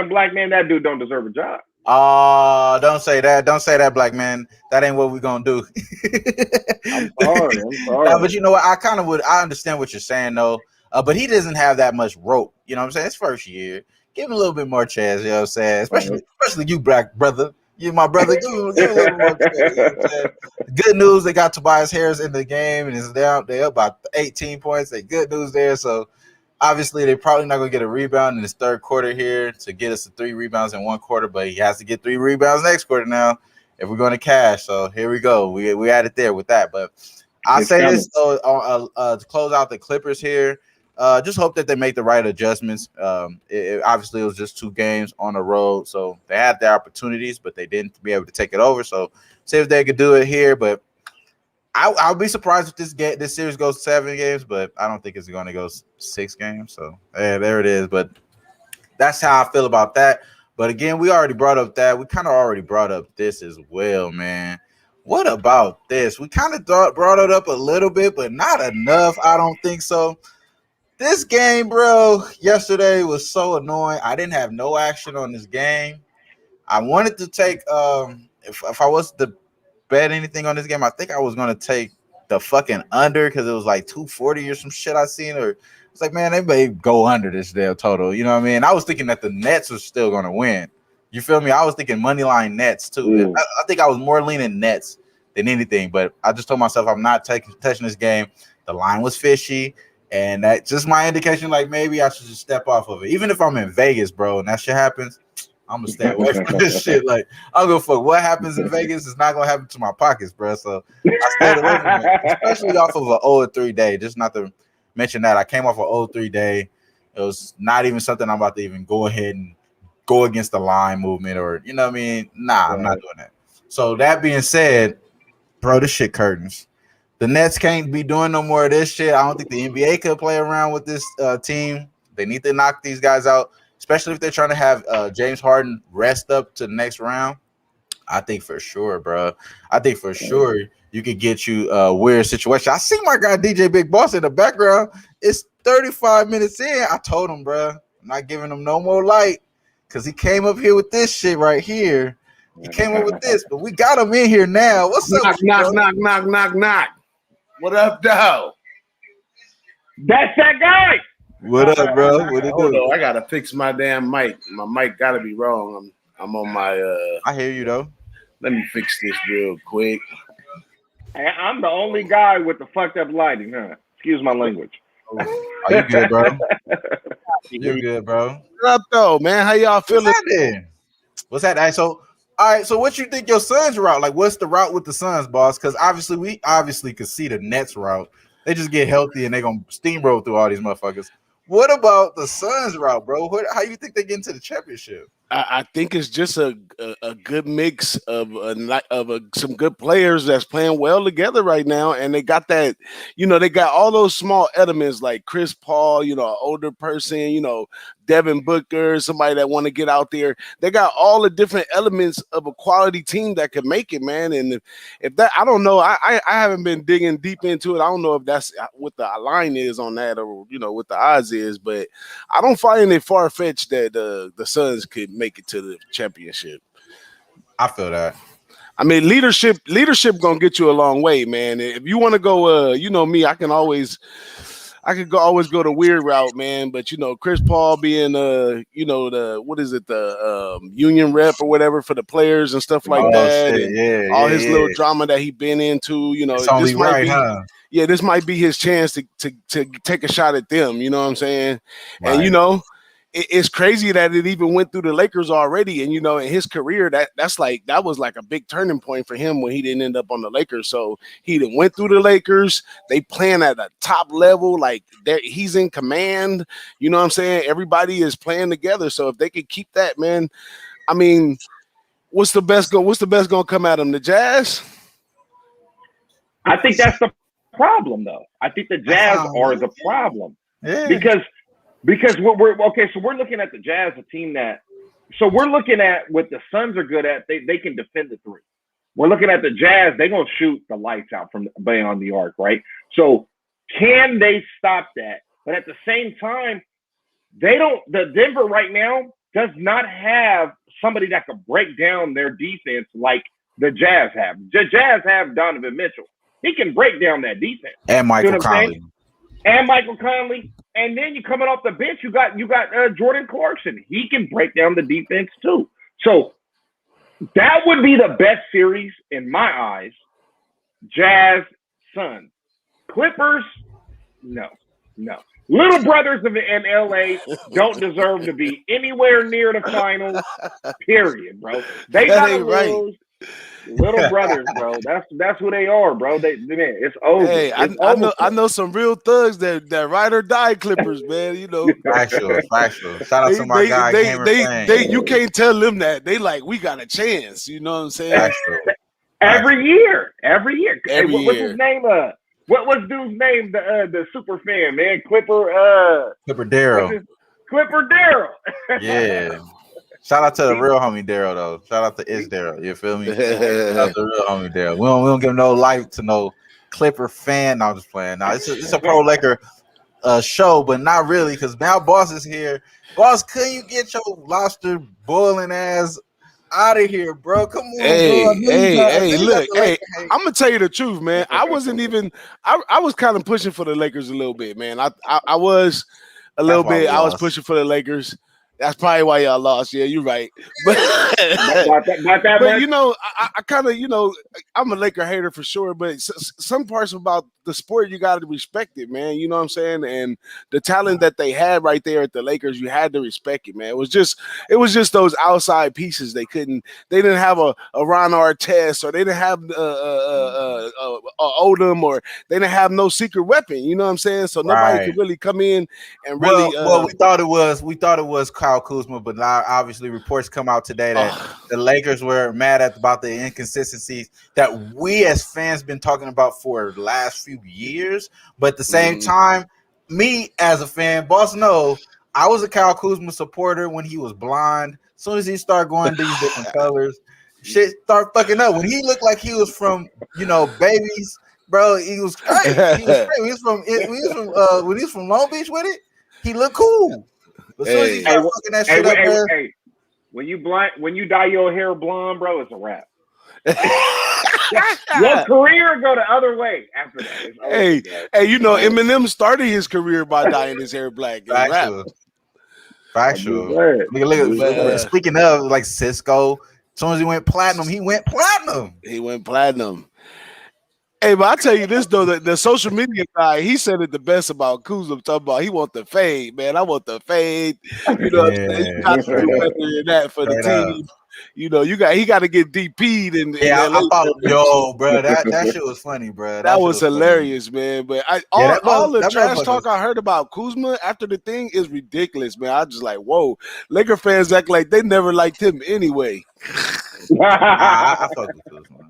that dude don't deserve a job. Oh, don't say that. Don't say that, black man. That ain't what we're going to do. I'm sorry. No, but you know what? I understand what you're saying, though. But he doesn't have that much rope. You know what I'm saying? It's first year. Give him a little bit more chance, you know what I'm saying? Especially you, black brother. You, my brother, give him a little more chance. You know what I'm saying? Good news, they got Tobias Harris in the game, and they're up about 18 points. They good news there. So, obviously, they're probably not going to get a rebound in his third quarter here to get us to 3 rebounds in one quarter, but he has to get 3 rebounds next quarter now if we're going to cash. So, here we go. We at it there with that. But I'll say this, though, to close out the Clippers here. Just hope that they make the right adjustments. Obviously, it was just 2 games on the road, so they had their opportunities, but they didn't be able to take it over. So, see if they could do it here. But I'll be surprised if this series goes 7 games, but I don't think it's going to go 6 games. So, there it is. But that's how I feel about that. But again, we already brought up that. We kind of already brought up this as well, man. What about this? We kind of brought it up a little bit, but not enough. I don't think so. This game, bro, yesterday was so annoying. I didn't have no action on this game. I wanted to take if I was to bet anything on this game, I think I was gonna take the fucking under because it was like 240 or some shit I seen. Or it's like, man, they may go under this damn total. You know what I mean? I was thinking that the Nets were still gonna win. You feel me? I was thinking money line Nets too. I think I was more leaning Nets than anything. But I just told myself I'm not touching this game. The line was fishy. And that's just my indication, like, maybe I should just step off of it. Even if I'm in Vegas, bro, and that shit happens, I'm going to stay away from this shit. Like, I'm going to fuck. What happens in Vegas is not going to happen to my pockets, bro. So I stayed away from it, especially off of an 0-3 day. Just not to mention that. I came off an 0-3 day. It was not even something I'm about to even go ahead and go against the line movement or, you know what I mean? Nah, I'm not doing that. So that being said, bro, this shit curtains. The Nets can't be doing no more of this shit. I don't think the NBA could play around with this team. They need to knock these guys out, especially if they're trying to have James Harden rest up to the next round. I think for sure, bro. I think for sure you could get you a weird situation. I see my guy DJ Big Boss in the background. It's 35 minutes in. I told him, bro, I'm not giving him no more light because he came up here with this shit right here. He came up with this, but we got him in here now. What's up? Knock. What up, though? That's that guy. What up, bro? What it Hold do? on, I gotta fix my damn mic. My mic gotta be wrong. I'm on my. I hear you though. Let me fix this real quick. Hey, I'm the only guy with the fucked up lighting, huh? Excuse my language. Are you good, bro? You good, bro? What up, though, man? How y'all feeling? What's that? So, all right. So, what you think your Suns route? Like, what's the route with the Suns, boss? Because we obviously could see the Nets route. They just get healthy and they gonna steamroll through all these motherfuckers. What about the Suns route, bro? How you think they get into the championship? I think it's just a good mix of some good players that's playing well together right now, and they got that, they got all those small elements like Chris Paul, an older person, Devin Booker, somebody that want to get out there. They got all the different elements of a quality team that can make it, man. And if that, I don't know, I haven't been digging deep into it. I don't know if that's what the line is on that, or what the odds is, but I don't find it far fetched that the Suns could make it to the championship. I feel that. I mean, leadership gonna get you a long way, man. If you want to go, me, I could always go the weird route, man. But Chris Paul being the union rep or whatever for the players and stuff like that, shit. And all his little drama that he been into, it's only right, huh? Yeah, this might be his chance to take a shot at them. You know what I'm saying? Right. And it's crazy that it even went through the Lakers already. And, in his career, that was like a big turning point for him when he didn't end up on the Lakers. So he done went through the Lakers. They playing at a top level. Like he's in command. You know what I'm saying? Everybody is playing together. So if they could keep that, man, I mean, what's the best going to come at them? The Jazz? I think that's the problem, though. I think the Jazz are the problem. Yeah. Because we're okay, so we're looking at the Jazz, a team so we're looking at what the Suns are good at. They can defend the three. We're looking at the Jazz, they're gonna shoot the lights out from beyond the arc, right? So can they stop that? But at the same time, the Denver right now does not have somebody that can break down their defense like the Jazz have. The Jazz have Donovan Mitchell. He can break down that defense. And Michael Conley. And then you coming off the bench, you got Jordan Clarkson. He can break down the defense too. So that would be the best series in my eyes. Jazz, Suns. Clippers, no. Little brothers in LA don't deserve to be anywhere near the finals. Period, bro. They gotta lose. Right. Little brothers, bro. That's who they are, bro. It's over. Hey, I know some real thugs that ride or die Clippers, man. Factual. Shout out to my guy. You can't tell them that. They like, we got a chance. You know what I'm saying? Every year. What's his name? What was dude's name? The super fan, man. Clipper Darryl. Clipper Darryl. Yeah. Shout out to the real homie Daryl, though. Shout out to Daryl. You feel me? Shout out to the real homie Daryl. We don't give no life to no Clipper fan. No, I'm just playing. No, it's a pro Laker show, but not really, because now Boss is here. Boss, couldn't you get your lobster boiling ass out of here, bro? Come on, Hey, I'm gonna tell you the truth, man. I wasn't even. I was kind of pushing for the Lakers a little bit, man. I was a little bit. I was pushing for the Lakers. That's probably why y'all lost. Yeah, you're right. But, I kind of, I'm a Laker hater for sure, but some parts about the sport, you got to respect it, man. You know what I'm saying? And the talent that they had right there at the Lakers, you had to respect it, man. It was just those outside pieces. They didn't have a Ron Artest, or they didn't have Odom, or they didn't have no secret weapon. You know what I'm saying? So nobody could really come in and really. We thought it was Kyle Kuzma, but now obviously reports come out today that the Lakers were mad about the inconsistencies that we as fans been talking about for the last few years. But at the same time, me as a fan, boss know I was a Kyle Kuzma supporter when he was blonde. As soon as he started going these different colors, shit start fucking up. When he looked like he was from, babies, bro, he was great. He was great. When he was from Long Beach with it, he looked cool. But as soon as he started fucking that shit up, man. When you dye your hair blonde, bro, it's a wrap. Your career go the other way after that. Eminem started his career by dyeing his hair black. Factual. Look, speaking of like Cisco, as soon as he went platinum, he went platinum. Hey, but I tell you this though, the social media guy, he said it the best about Kuzma. Talking about he want the fade, man. I want the fade. You know, what I'm saying? You got to do better than that for the team. He got to get DP'd in I thought, bro, that shit was funny, bro. That was hilarious, man. But all the trash talk I heard about Kuzma after the thing is ridiculous, man. I just like, whoa, Laker fans act like they never liked him anyway. I fuck with Kuzma.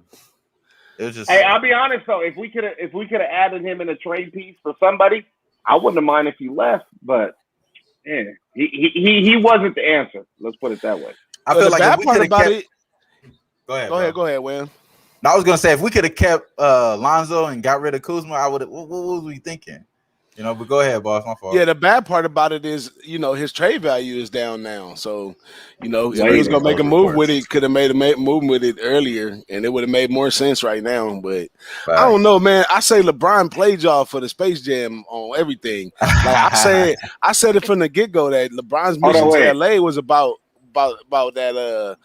It was just. Hey, I'll be honest though. If we could have added him in a trade piece for somebody, I wouldn't have minded if he left. But yeah, he wasn't the answer. Let's put it that way. I feel like if we could have kept. Go ahead, Wayne. I was gonna say if we could have kept Lonzo and got rid of Kuzma, I would have. What was we thinking? But go ahead, boss. My fault. Yeah, the bad part about it is, his trade value is down now. So, if he was gonna make a move with it, could have made a move with it earlier, and it would have made more sense right now. But I don't know, man. I say LeBron played y'all for the Space Jam on everything. Like I said it from the get go that LeBron's mission to LA was about that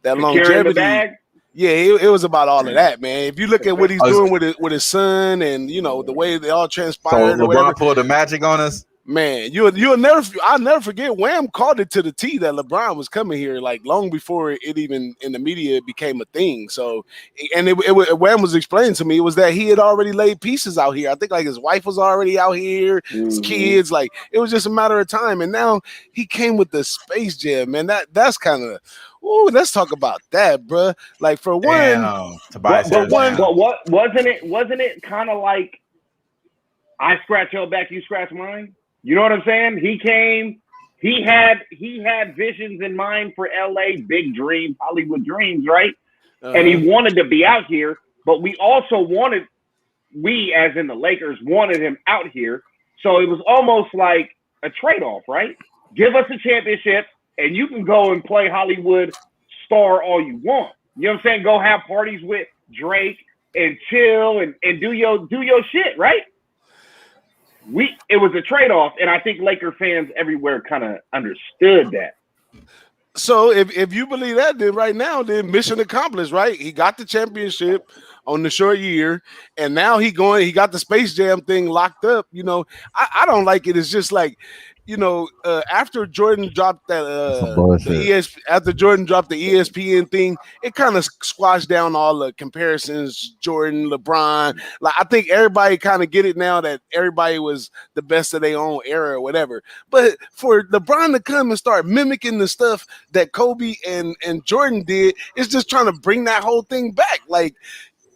longevity. Yeah, it was about all of that, man. If you look at what he's doing with his son, and the way they all transpired. So LeBron pulled the magic on us. Man, I'll never forget. Wham called it to the T that LeBron was coming here, like long before it even in the media became a thing. So, and Wham was explaining to me, it was that he had already laid pieces out here. I think like his wife was already out here, his kids, like it was just a matter of time. And now he came with the Space Jam, man. That's kind of. Ooh, let's talk about that, bro. Like for one, but what wasn't it kind of like I scratch your back, you scratch mine? You know what I'm saying? He came, he had visions in mind for LA, big dreams, Hollywood dreams, right? And he wanted to be out here, but we as in the Lakers wanted him out here. So it was almost like a trade-off, right? Give us a championship and you can go and play Hollywood star all you want. You know what I'm saying? Go have parties with Drake and chill and do your shit, right? It was a trade-off, and I think Laker fans everywhere kind of understood that. So if you believe that, then right now, then mission accomplished, right? He got the championship on the short year, and now he got the Space Jam thing locked up. I don't like it. It's just like, after Jordan dropped that after Jordan dropped the ESPN thing, it kind of squashed down all the comparisons. Jordan, LeBron, like I think everybody kind of get it now that everybody was the best of their own era or whatever. But for LeBron to come and start mimicking the stuff that Kobe and Jordan did, it's just trying to bring that whole thing back. Like,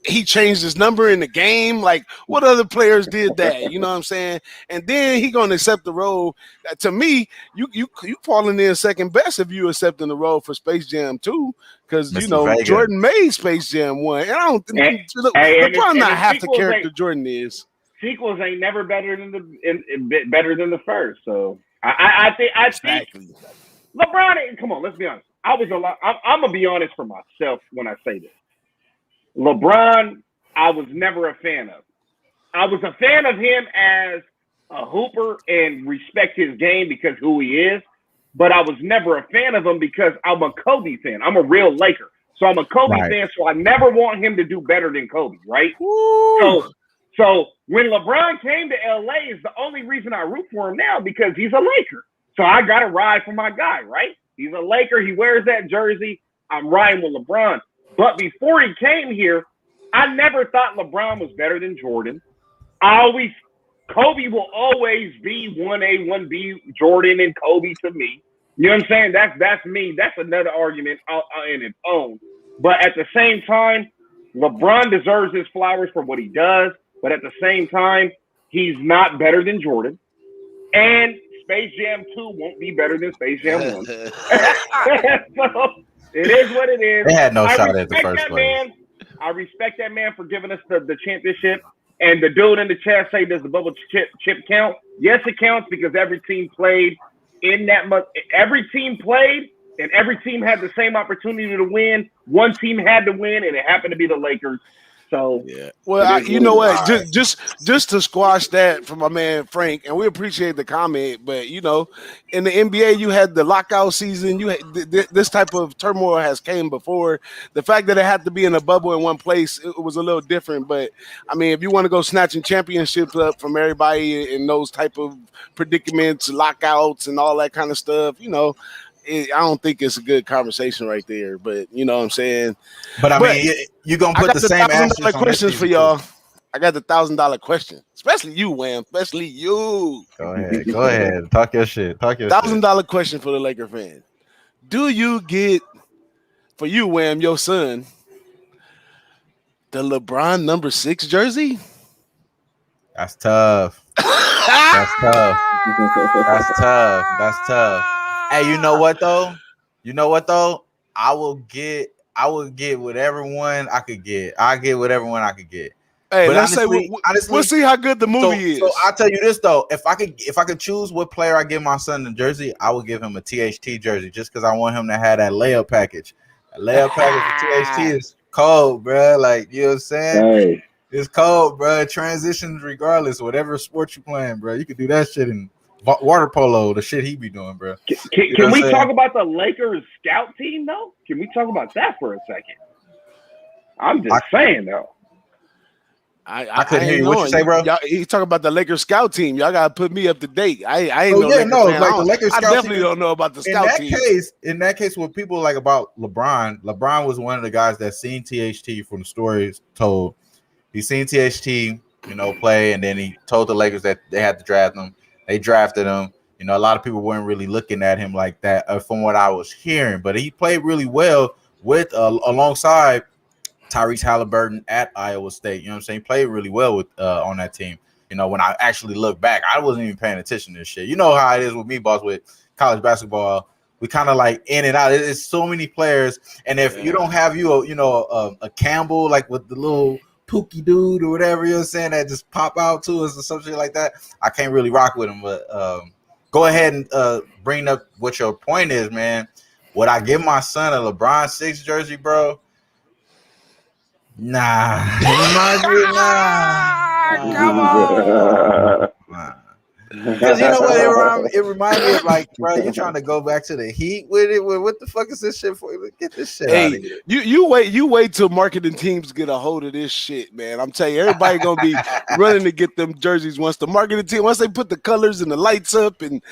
he changed his number in the game. Like, what other players did that? You know what I'm saying? And then he gonna accept the role. To me, you falling in second best if you accepting the role for Space Jam 2, because Jordan made Space Jam 1. And I don't think LeBron not half the character Jordan is. Sequels ain't never better than the first. So I think LeBron. Come on, let's be honest. I'm gonna be honest for myself when I say this. LeBron, I was never a fan of. I was a fan of him as a hooper and respect his game because who he is, but I was never a fan of him because I'm a Kobe fan. I'm a real Laker. So I'm a Kobe fan, so I never want him to do better than Kobe, right? So when LeBron came to LA is the only reason I root for him now because he's a Laker. So I got to ride for my guy, right? He's a Laker. He wears that jersey. I'm riding with LeBron. But before he came here, I never thought LeBron was better than Jordan. Kobe will always be 1A, 1B, Jordan and Kobe to me. You know what I'm saying? That's me. That's another argument in its own. But at the same time, LeBron deserves his flowers for what he does. But at the same time, he's not better than Jordan. And Space Jam 2 won't be better than Space Jam 1. So it is what it is. They had no shot at the first place. I respect that man for giving us the championship. And the dude in the chat say, does the bubble chip count? Yes, it counts because every team played in that much. Every team played, and every team had the same opportunity to win. One team had to win, and it happened to be the Lakers. So yeah. Well, you know what? Just to squash that from my man Frank, and we appreciate the comment. But you know, in the NBA, you had the lockout season. You had this type of turmoil has came before. The fact that it had to be in a bubble in one place, it was a little different. But I mean, if you want to go snatching championships up from everybody in those type of predicaments, lockouts, and all that kind of stuff, you know. I don't think it's a good conversation right there, but you know what I'm saying. But I mean, you're gonna put the same $1,000 questions for y'all. I got the $1,000 question, especially you, Wham. Especially you. Go ahead. Talk your shit. $1,000 question for the Laker fan. Do you get for you, Wham, your son, the LeBron number 6 jersey? That's tough. That's tough. Hey, you know what though? I will get whatever one I could get. I get whatever one I could get. Hey, but honestly, we'll see how good the movie is. So I'll tell you this though: if I could choose what player I give my son the jersey, I would give him a THT jersey just because I want him to have that layup package. A layup package for THT is cold, bro. Like, you know what I'm saying? Hey. It's cold, bro. Transitions regardless, whatever sport you playing, bro. You could do that shit in water polo, the shit he be doing, bro. Can we talk about the Lakers scout team though? Can we talk about that for a second? I'm just saying though. I couldn't hear you. What you say, bro? He talking about the Lakers scout team. Y'all gotta put me up to date. I ain't like the Lakers scout team. I definitely don't know about the scout team. In that case, what people like about LeBron was one of the guys that seen THT from the stories told. He seen THT, play, and then he told the Lakers that they had to draft him. They drafted him. A lot of people weren't really looking at him like that from what I was hearing, but he played really well with alongside Tyrese Halliburton at Iowa State. You know what I'm saying? He played really well with on that team. When I actually look back, I wasn't even paying attention to this shit. You know how it is with me, boss, with college basketball. We kind of like in and out. It's so many players, and if you don't have a Campbell like with the little Pookie dude or whatever, you know what I'm saying, that just pop out to us or some shit like that, I can't really rock with him. But go ahead and bring up what your point is, man. Would I give my son a LeBron 6 jersey, bro? Nah. Come on. Because you know what? It reminds me of, like, bro, you're trying to go back to the Heat with it. What the fuck is this shit for? Get this shit out of here. You wait till marketing teams get a hold of this shit, man. I'm telling you, everybody gonna be running to get them jerseys once the marketing team, once they put the colors and the lights up and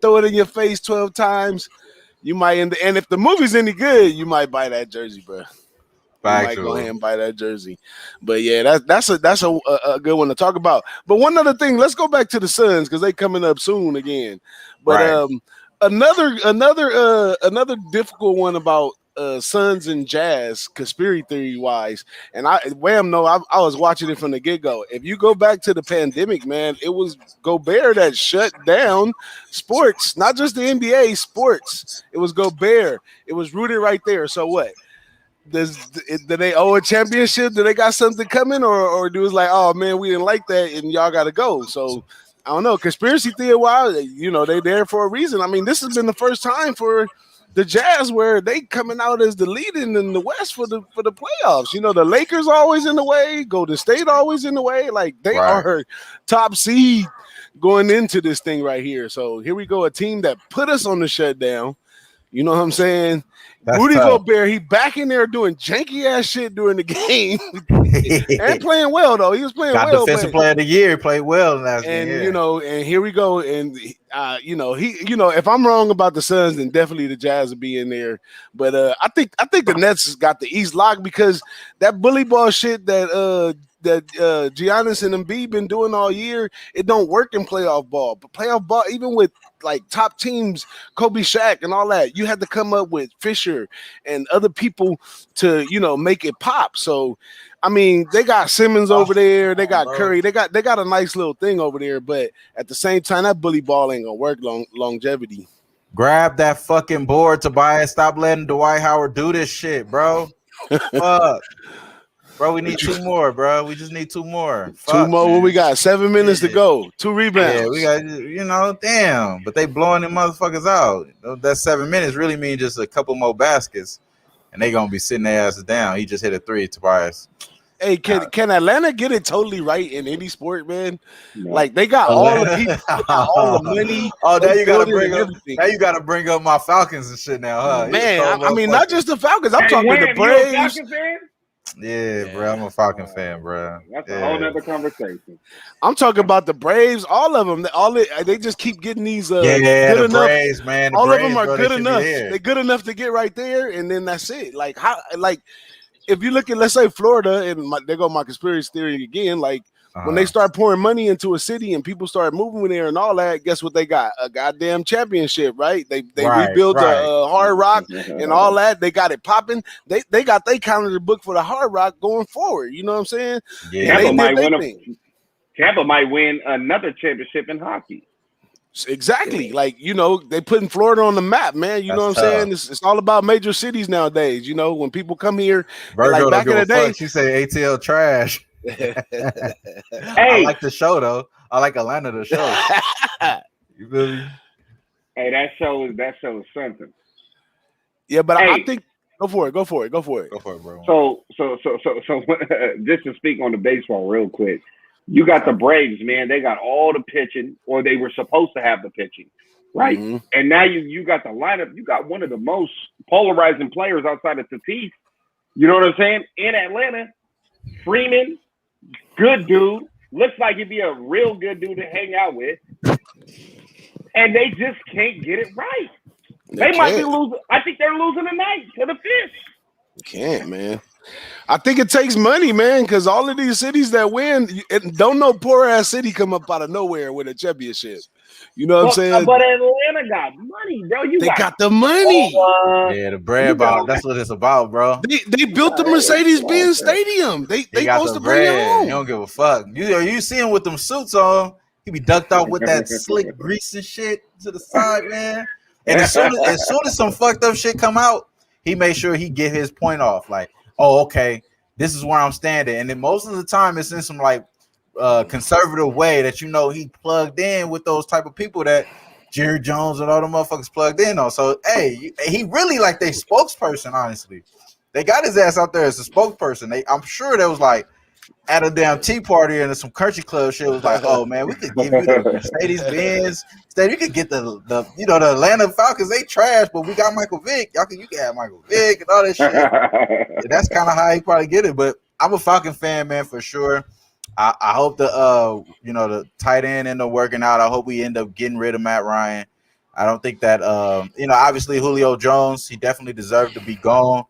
throw it in your face 12 times, you might and if the movie's any good, you might buy that jersey, bro. Might go ahead and buy that jersey. But yeah, that's a good one to talk about. But one other thing, let's go back to the Suns because they coming up soon again. But another difficult one about Suns and Jazz conspiracy theory wise. And I was watching it from the get-go. If you go back to the pandemic, man, it was Gobert that shut down sports, not just the NBA, sports. It was Gobert. It was rooted right there. So what? Do they owe a championship? Do they got something coming, or do it's like, oh man, we didn't like that and y'all got to go? So I don't know. Conspiracy theory, why they there for a reason. I mean, this has been the first time for the Jazz where they coming out as the leading in the West for the playoffs. The Lakers always in the way, Golden State always in the way. Like they are top seed going into this thing right here. So here we go, a team that put us on the shutdown. You know what I'm saying? That's Rudy Gobert, he back in there doing janky ass shit during the game. and playing well though. He was playing got well. Defensive Player of the Year. He played well last game. And and here we go. And if I'm wrong about the Suns, then definitely the Jazz will be in there. But I think the Nets has got the East locked because that bully ball shit that Giannis and Embiid been doing all year, it don't work in playoff ball. But playoff ball, even with like top teams, Kobe, Shaq, and all that, you had to come up with Fisher and other people to make it pop. So, I mean, they got Simmons over there, they got Curry, they got a nice little thing over there. But at the same time, that bully ball ain't gonna work longevity. Grab that fucking board, Tobias. Stop letting Dwight Howard do this shit, bro. Fuck. Bro, we need 2 more, bro. We just need 2 more. Fuck, 2 more. Man. What we got? 7 minutes to go. 2 rebounds. Yeah, we got, damn. But they blowing them motherfuckers out. That 7 minutes really mean just a couple more baskets, and they gonna be sitting their asses down. He just hit a 3, Tobias. Hey, can Atlanta get it totally right in any sport, man? No. Like they got all the people, all the money. Oh, now you gotta bring up my Falcons and shit now, huh? Man, I mean, not just the Falcons. I'm talking the Braves. Yeah, bro, I'm a Falcon fan, bro. That's a whole nother conversation. I'm talking about the Braves. All of them, they just keep getting these. Good the enough. Braves, man. All of them are good enough. They're good enough to get right there, and then that's it. Like how, if you look at, let's say, Florida, and there go my conspiracy theory again. Like when they start pouring money into a city and people start moving there and all that, guess what they got? A goddamn championship, right? They rebuilt the Hard Rock and all that. They got it popping. They got their calendar book for the Hard Rock going forward. You know what I'm saying? Yeah. Tampa might win another championship in hockey. Exactly. Like, they putting Florida on the map, man. You know what I'm saying? It's all about major cities nowadays. When people come here, like back in the day. She say ATL trash. I like the show though. I like Atlanta the show. You feel me? Hey, that show is something. Yeah, but I think go for it, bro. So just to speak on the baseball real quick. You got the Braves, man. They got all the pitching, or they were supposed to have the pitching, right? Mm-hmm. And now you got the lineup. You got one of the most polarizing players outside of Tatis. You know what I'm saying? In Atlanta, Freeman, good dude. Looks like he'd be a real good dude to hang out with. And they just can't get it right. They might be losing. I think they're losing tonight to the Fish. You can't, man. I think it takes money, man, because all of these cities that win, don't no poor ass city come up out of nowhere with a championship. You know what I'm saying? But Atlanta got money, bro. They got the money. Yeah, the bread ball. That's what it's about, bro. They built the Mercedes-Benz Stadium. They supposed to bring it home. You don't give a fuck. You see him with them suits on. He be ducked off with that slick grease and shit to the side, man. And as soon as some fucked up shit come out, he made sure he get his point off. Like, oh, okay, this is where I'm standing. And then most of the time it's in some like conservative way that he plugged in with those type of people that Jerry Jones and all the motherfuckers plugged in on. So hey, he really like their spokesperson, honestly. They got his ass out there as a spokesperson. I'm sure there was like at a damn tea party and some country club shit was like, oh man, we could give you the Mercedes-Benz. Instead, you could get the Atlanta Falcons. They trash, but we got Michael Vick. You can have Michael Vick and all that shit. Yeah, that's kind of how he probably get it. But I'm a Falcon fan, man, for sure. I hope the tight end end up working out. I hope we end up getting rid of Matt Ryan. I don't think that obviously Julio Jones, he definitely deserved to be gone.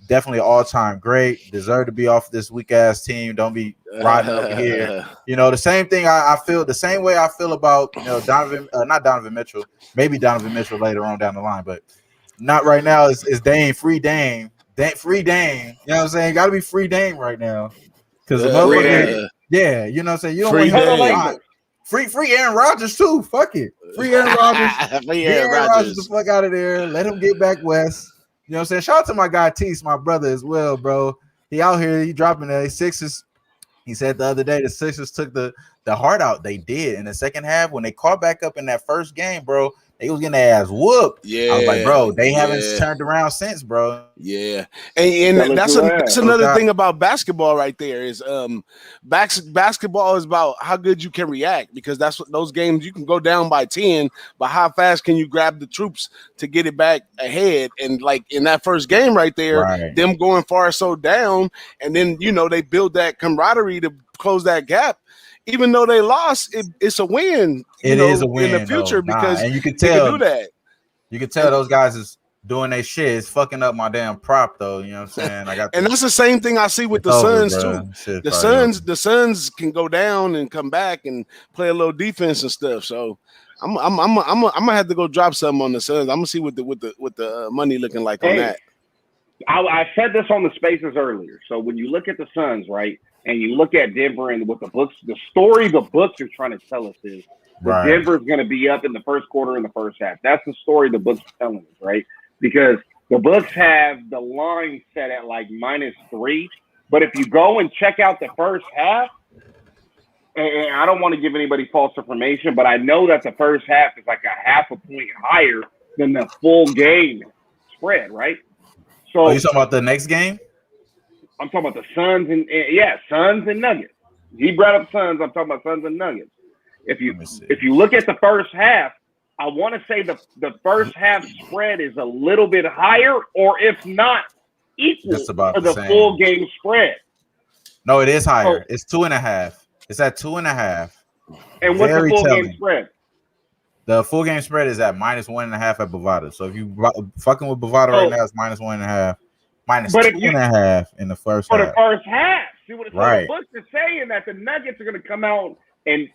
Definitely all-time great. Deserve to be off this weak-ass team. Don't be riding up here. The same thing I feel, the same way I feel about, not Donovan Mitchell. Maybe Donovan Mitchell later on down the line, but not right now. It's Dame, free Dame. Free Dame. You know what I'm saying? Got to be free Dame right now. Because you know what I'm saying? You don't want free Aaron Rodgers too. Fuck it. Free Aaron Rodgers. Get Aaron Rodgers the fuck out of there. Let him get back west. You know what I'm saying? Shout out to my guy Tease, my brother as well, bro. He out here, he dropping the Sixers. He said the other day the Sixers took the the heart out. They did in the second half when they caught back up in that first game, bro. They was getting their ass whooped. Yeah, I was like, bro, they haven't turned around since, bro. Yeah, and that's another thing about basketball right there is basketball is about how good you can react, because that's what those games you can go down by 10, but how fast can you grab the troops to get it back ahead? And like in that first game right there, them going far so down, and then they build that camaraderie to close that gap. Even though they lost, it's a win. It is a win in the future because and you can tell they can do that. You can tell those guys is doing their shit. It's fucking up my damn prop though. You know what I'm saying? And that's the same thing I see with the Suns too. The Suns can go down and come back and play a little defense and stuff. So I'm gonna have to go drop something on the Suns. I'm gonna see what the money looking like on that. I said this on the spaces earlier. So when you look at the Suns, right, and you look at Denver and what the story the books are trying to tell us is that Denver's going to be up in the first quarter in the first half. That's the story the books are telling us, right? Because the books have the line set at like -3. But if you go and check out the first half, and I don't want to give anybody false information, but I know that the first half is like a half a point higher than the full game spread, right? So are you talking about the next game? I'm talking about the Suns and Suns and Nuggets. He brought up Suns. I'm talking about Suns and Nuggets. If you look at the first half, I want to say the first half spread is a little bit higher, or if not equal to the full game spread. No, it is higher. It's 2.5. It's at 2.5. And what's the full game spread? The full game spread is at -1.5 at Bovada. So if you fucking with Bovada right now, it's -1.5. -2.5 in the first half. For the first half. See what the books are saying, that the Nuggets are going to come out and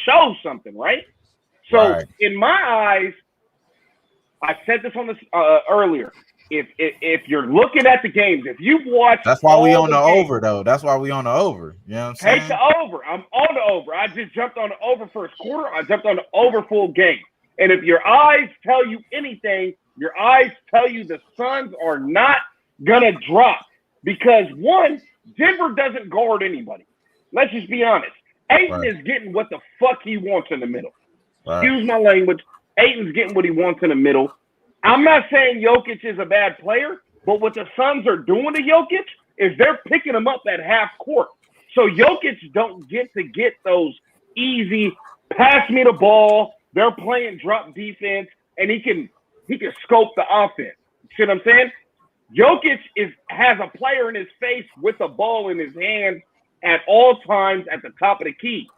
show something, right? So in my eyes, I said this on this earlier. If you're looking at the games, if you've watched, that's why we on the over though. That's why we on the over. You know what I'm saying? Take the over. I'm on the over. I just jumped on the over first quarter. I jumped on the over full game. And if your eyes tell you anything, your eyes tell you the Suns are not gonna drop, because one, Denver doesn't guard anybody. Let's just be honest. Ayton is getting what the fuck he wants in the middle. Excuse my language. Ayton's getting what he wants in the middle. I'm not saying Jokic is a bad player, but what the Suns are doing to Jokic is they're picking him up at half court. So Jokic don't get to get those easy pass me the ball. They're playing drop defense, and he can scope the offense. See what I'm saying? Jokic has a player in his face with the ball in his hand at all times at the top of the key.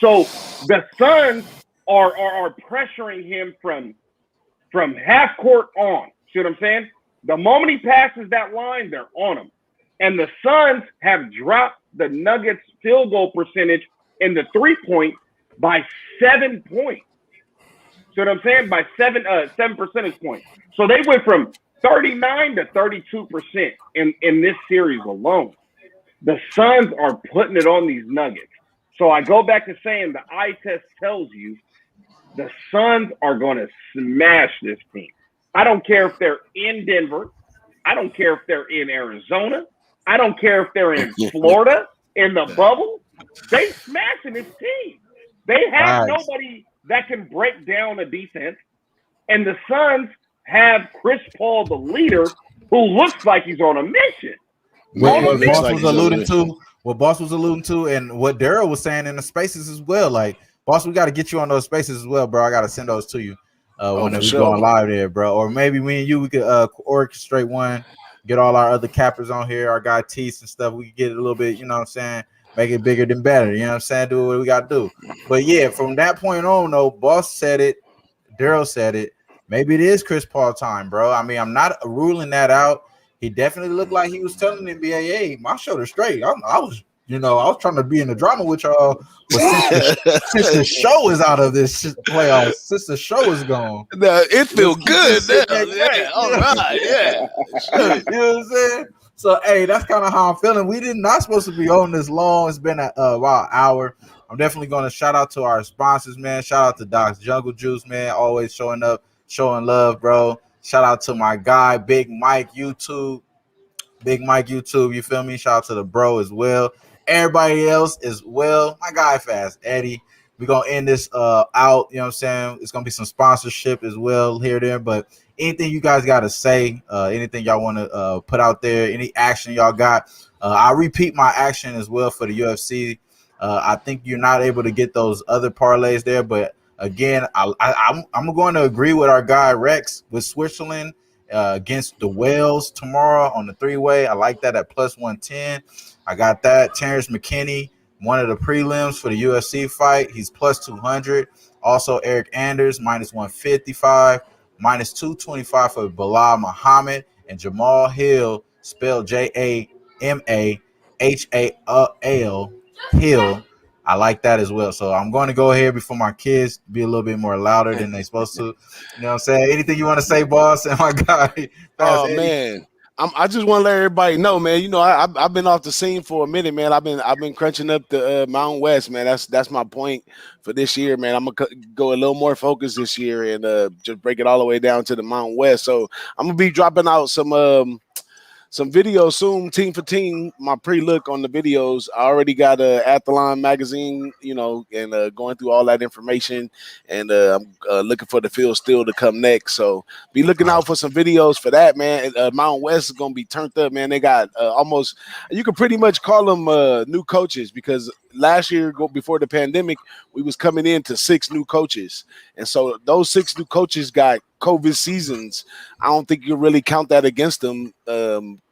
So the Suns are pressuring him from half court on. See what I'm saying? The moment he passes that line, they're on him. And the Suns have dropped the Nuggets field goal percentage in the 3-point by 7 points. See what I'm saying? By 7 percentage points. So they went from 39 to 32% in this series alone. The Suns are putting it on these Nuggets. So I go back to saying the eye test tells you the Suns are going to smash this team. I don't care if they're in Denver. I don't care if they're in Arizona. I don't care if they're in Florida, in the bubble. They smashing this team. They have nobody that can break down a defense. And the Suns have Chris Paul, the leader, who looks like he's on a mission. What Boss was alluding to, and what Daryl was saying in the spaces as well. Like, Boss, we got to get you on those spaces as well, bro. I got to send those to you when we go on live there, bro. Or maybe me and you, we could orchestrate one, get all our other cappers on here, our guy Tease and stuff. We could get it a little bit, you know what I'm saying? Make it bigger than better, you know what I'm saying? Do what we got to do. But yeah, from that point on, though, Boss said it, Daryl said it. Maybe it is Chris Paul time, bro. I mean, I'm not ruling that out. He definitely looked like he was telling the NBA, hey, my shoulder's straight. I was trying to be in the drama with y'all. But since the show is out of this playoffs, since the show is gone. It feels good. Yeah. All right. Yeah. You know what I'm saying? So, hey, that's kind of how I'm feeling. We did not supposed to be on this long. It's been about an hour. I'm definitely going to shout out to our sponsors, man. Shout out to Doc's Jungle Juice, man. Always showing up, showing love, bro. Shout out to my guy, Big Mike YouTube. You feel me? Shout out to the bro as well. everybody else as well. My guy Fast Eddie. We're gonna end this out, you know what I'm saying? It's gonna be some sponsorship as well here there, but anything you guys gotta say, anything y'all want to put out there, any action y'all got. I'll repeat my action as well for the UFC. I think you're not able to get those other parlays there, but again, I'm going to agree with our guy Rex with Switzerland against the Wales tomorrow on the 3-way. I like that at plus 110. I got that. Terrence McKinney, one of the prelims for the UFC fight. He's plus 200. Also, Eric Anders, minus 155. Minus 225 for Bilal Muhammad. And Jamal Hill, spelled Jamahal, Hill. I like that as well. So I'm going to go ahead before my kids be a little bit more louder than they're supposed to. You know what I'm saying? Anything you want to say, boss? And my guy. Oh, man. I just want to let everybody know, man. You know, I've been off the scene for a minute, man. I've been crunching up the Mountain West, man. That's my point for this year, man. I'm gonna go a little more focused this year and just break it all the way down to the Mountain West. So I'm gonna be dropping out some videos soon, team for team, my pre-look on the videos. I already got Athlon magazine, you know, and going through all that information, and I'm looking for the field still to come next. So be looking out for some videos for that, man. Mountain West is going to be turned up, man. They got almost, you can pretty much call them new coaches, because last year, before the pandemic, we was coming into 6 new coaches. And so those 6 new coaches got COVID seasons. I don't think you really count that against them,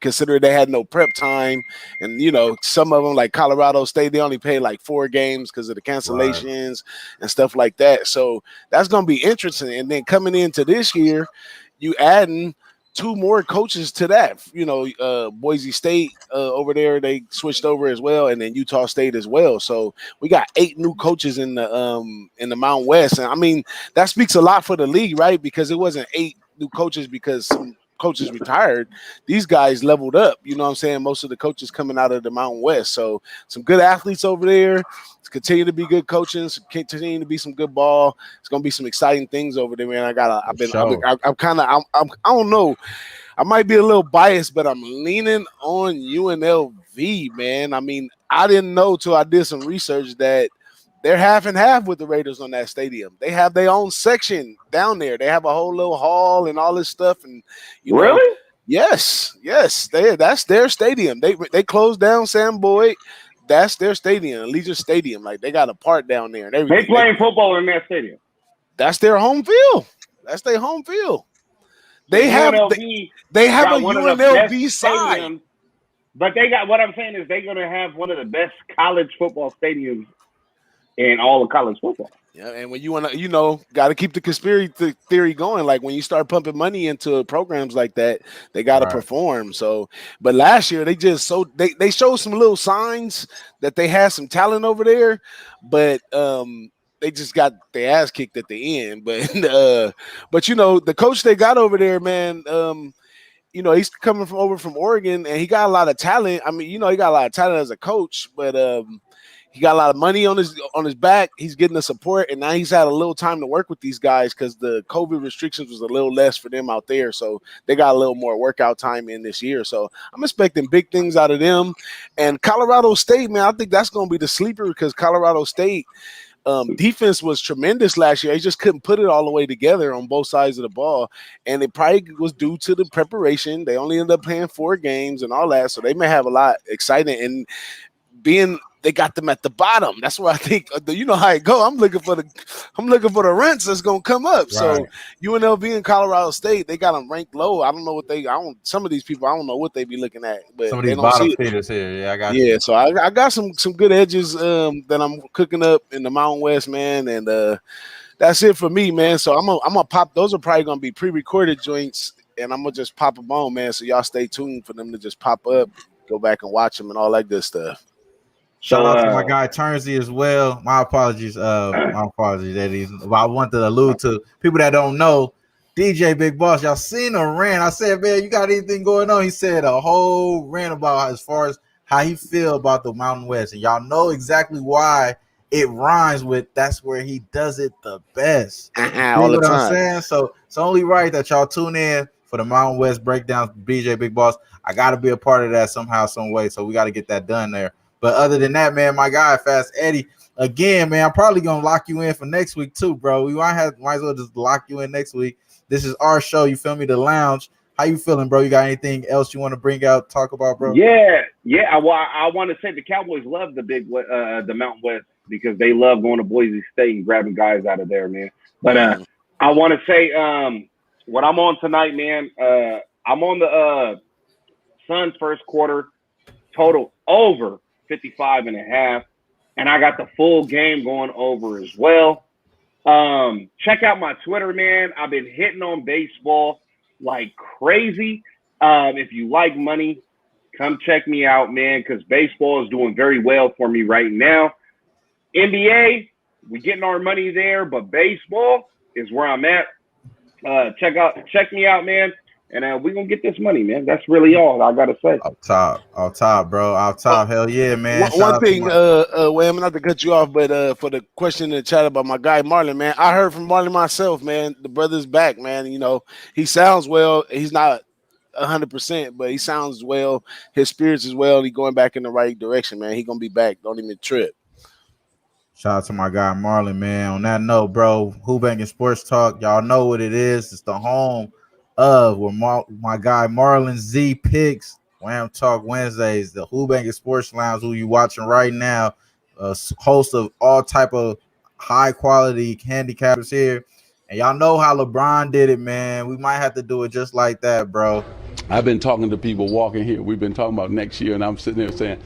considering they had no prep time. And, you know, some of them, like Colorado State, they only played like 4 games because of the cancellations and stuff like that. So that's going to be interesting. And then coming into this year, you adding 2 more coaches to that, you know, Boise State over there, they switched over as well, and then Utah State as well. So we got 8 new coaches in the Mountain West, and I mean that speaks a lot for the league, right? Because it wasn't 8 new coaches because some coaches retired. These guys leveled up, you know what I'm saying? Most of the coaches coming out of the Mountain West, so some good athletes over there. Continue to be good coaching, continue to be some good ball. It's gonna be some exciting things over there, man. I don't know. I might be a little biased, but I'm leaning on UNLV, man. I mean, I didn't know till I did some research that they're half and half with the Raiders on that stadium. They have their own section down there. They have a whole little hall and all this stuff, and you know, really? Yes, that's their stadium. They closed down Sam Boyd. That's their stadium, Allegiant Stadium. Like, they got a part down there and everything. They playing football in that stadium. That's their home field. That's their home field. They have a UNLV side. But they got, what I'm saying is they're going to have one of the best college football stadiums in all of college football. Yeah, and when you want to, you know, got to keep the conspiracy theory going. Like, when you start pumping money into programs like that, they got to perform. So, but last year they showed some little signs that they had some talent over there, but they just got their ass kicked at the end. But you know, the coach they got over there, man. You know, he's coming from Oregon, and he got a lot of talent. I mean, you know, he got a lot of talent as a coach, but he got a lot of money on his back. He's getting the support, and now he's had a little time to work with these guys because the COVID restrictions was a little less for them out there. So they got a little more workout time in this year. So I'm expecting big things out of them. And Colorado State, man, I think that's going to be the sleeper, because Colorado State defense was tremendous last year. They just couldn't put it all the way together on both sides of the ball, and it probably was due to the preparation. They only ended up playing 4 games and all that, so they may have a lot exciting. And they got them at the bottom. That's where I think, you know how it go. I'm looking for the rents that's gonna come up. Right. So UNLV and Colorado State, they got them ranked low. I don't know what some of these people, I don't know what they be looking at. But some of these bottom feeders here. Yeah, I got you. Yeah, so I got some good edges that I'm cooking up in the Mountain West, man, and that's it for me, man. So I'm gonna pop. Those are probably gonna be pre-recorded joints, and I'm gonna just pop them on, man. So y'all stay tuned for them to just pop up, go back and watch them and all that good stuff. Shout out to my guy Turnsey as well. My apologies, Eddie. But I want to allude to people that don't know. DJ Big Boss, y'all seen a rant. I said, man, you got anything going on? He said a whole rant about as far as how he feel about the Mountain West. And y'all know exactly why it rhymes with that's where he does it the best. All the time. I'm saying? So it's only right that y'all tune in for the Mountain West breakdown. BJ Big Boss. I got to be a part of that somehow, some way. So we got to get that done there. But other than that, man, my guy, Fast Eddie, again, man, I'm probably gonna lock you in for next week too, bro. We might as well just lock you in next week. This is our show. You feel me? The Lounge. How you feeling, bro? You got anything else you want to bring out, talk about, bro? Yeah. Well, I want to say the Cowboys love the Mountain West because they love going to Boise State and grabbing guys out of there, man. But I want to say what I'm on tonight, man. I'm on the Suns first quarter total over 55.5, and I got the full game going over as well. Check out my Twitter, man. I've been hitting on baseball like crazy. If you like money, come check me out, man, because baseball is doing very well for me right now. NBA, we getting our money there, but baseball is where I'm at. Check me out, man, and we're gonna get this money, man. That's really all I gotta say. Off top, bro. Off top. Hell yeah, man. One thing, Wham, not to cut you off, but for the question in the chat about my guy Marlon, man, I heard from Marlon myself, man. The brother's back, man. You know, he sounds well. He's not 100%, but he sounds well. His spirits is well. He's going back in the right direction, man. He gonna be back. Don't even trip. Shout out to my guy Marlon, man. On that note, bro, Who-Bangin Sports Talk. Y'all know what it is. It's the home of where my guy Marlon Z picks Wham Talk Wednesdays, the Who-Bangin Sports Lounge, who you watching right now, host of all type of high quality handicappers here. And y'all know how LeBron did it, man. We might have to do it just like that, bro. I've been talking to people walking here. We've been talking about next year, and I'm sitting there saying,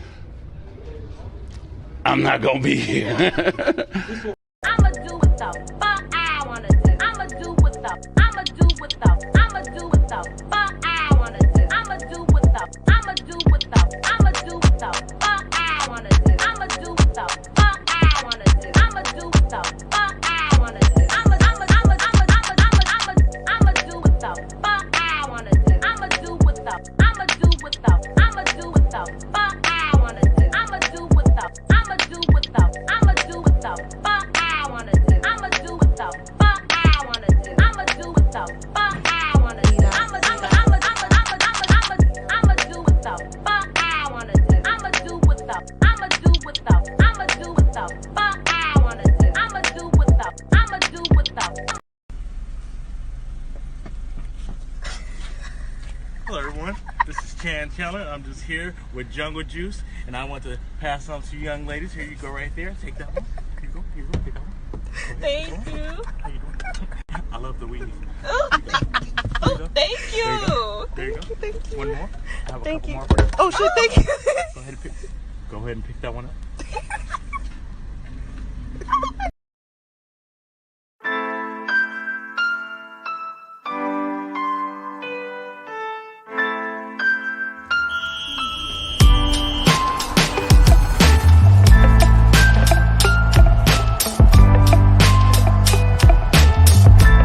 I'm not gonna be here. I'ma do what the fuck I wanna do. I'ma do what the I'ma do what the I'ma do what the fuck I wanna do. I'ma do what the I'ma do what the I'ma do what the fuck I wanna do. I'ma do what the fuck I wanna do. I'ma do what the fuck I wanna do. I'ma do what the fuck I wanna do. I'ma do what the I'ma do what the I'ma do what the fuck I wanna do. I'ma do what the I'ma do what the I'ma do what the fuck I wanna do. I'ma do what the fuck I wanna do. I'ma do what the fuck I wanna do. I'ma do what the fuck I wanna do. I'ma do what the I'ma do what the I'ma do what the fuck I wanna do. I'ma do what the I'ma do what the. Hello everyone, this is Chan Keller. I'm just here with Jungle Juice, and I want to pass on to you young ladies. Here you go right there. Take that one. Here you go, take that one. Thank you. How you doing? I love the weenie. Oh, thank you. There you go. Thank you. One more. I have a Thank couple you. more for you. Oh shit, thank you. Go ahead and pick that one up.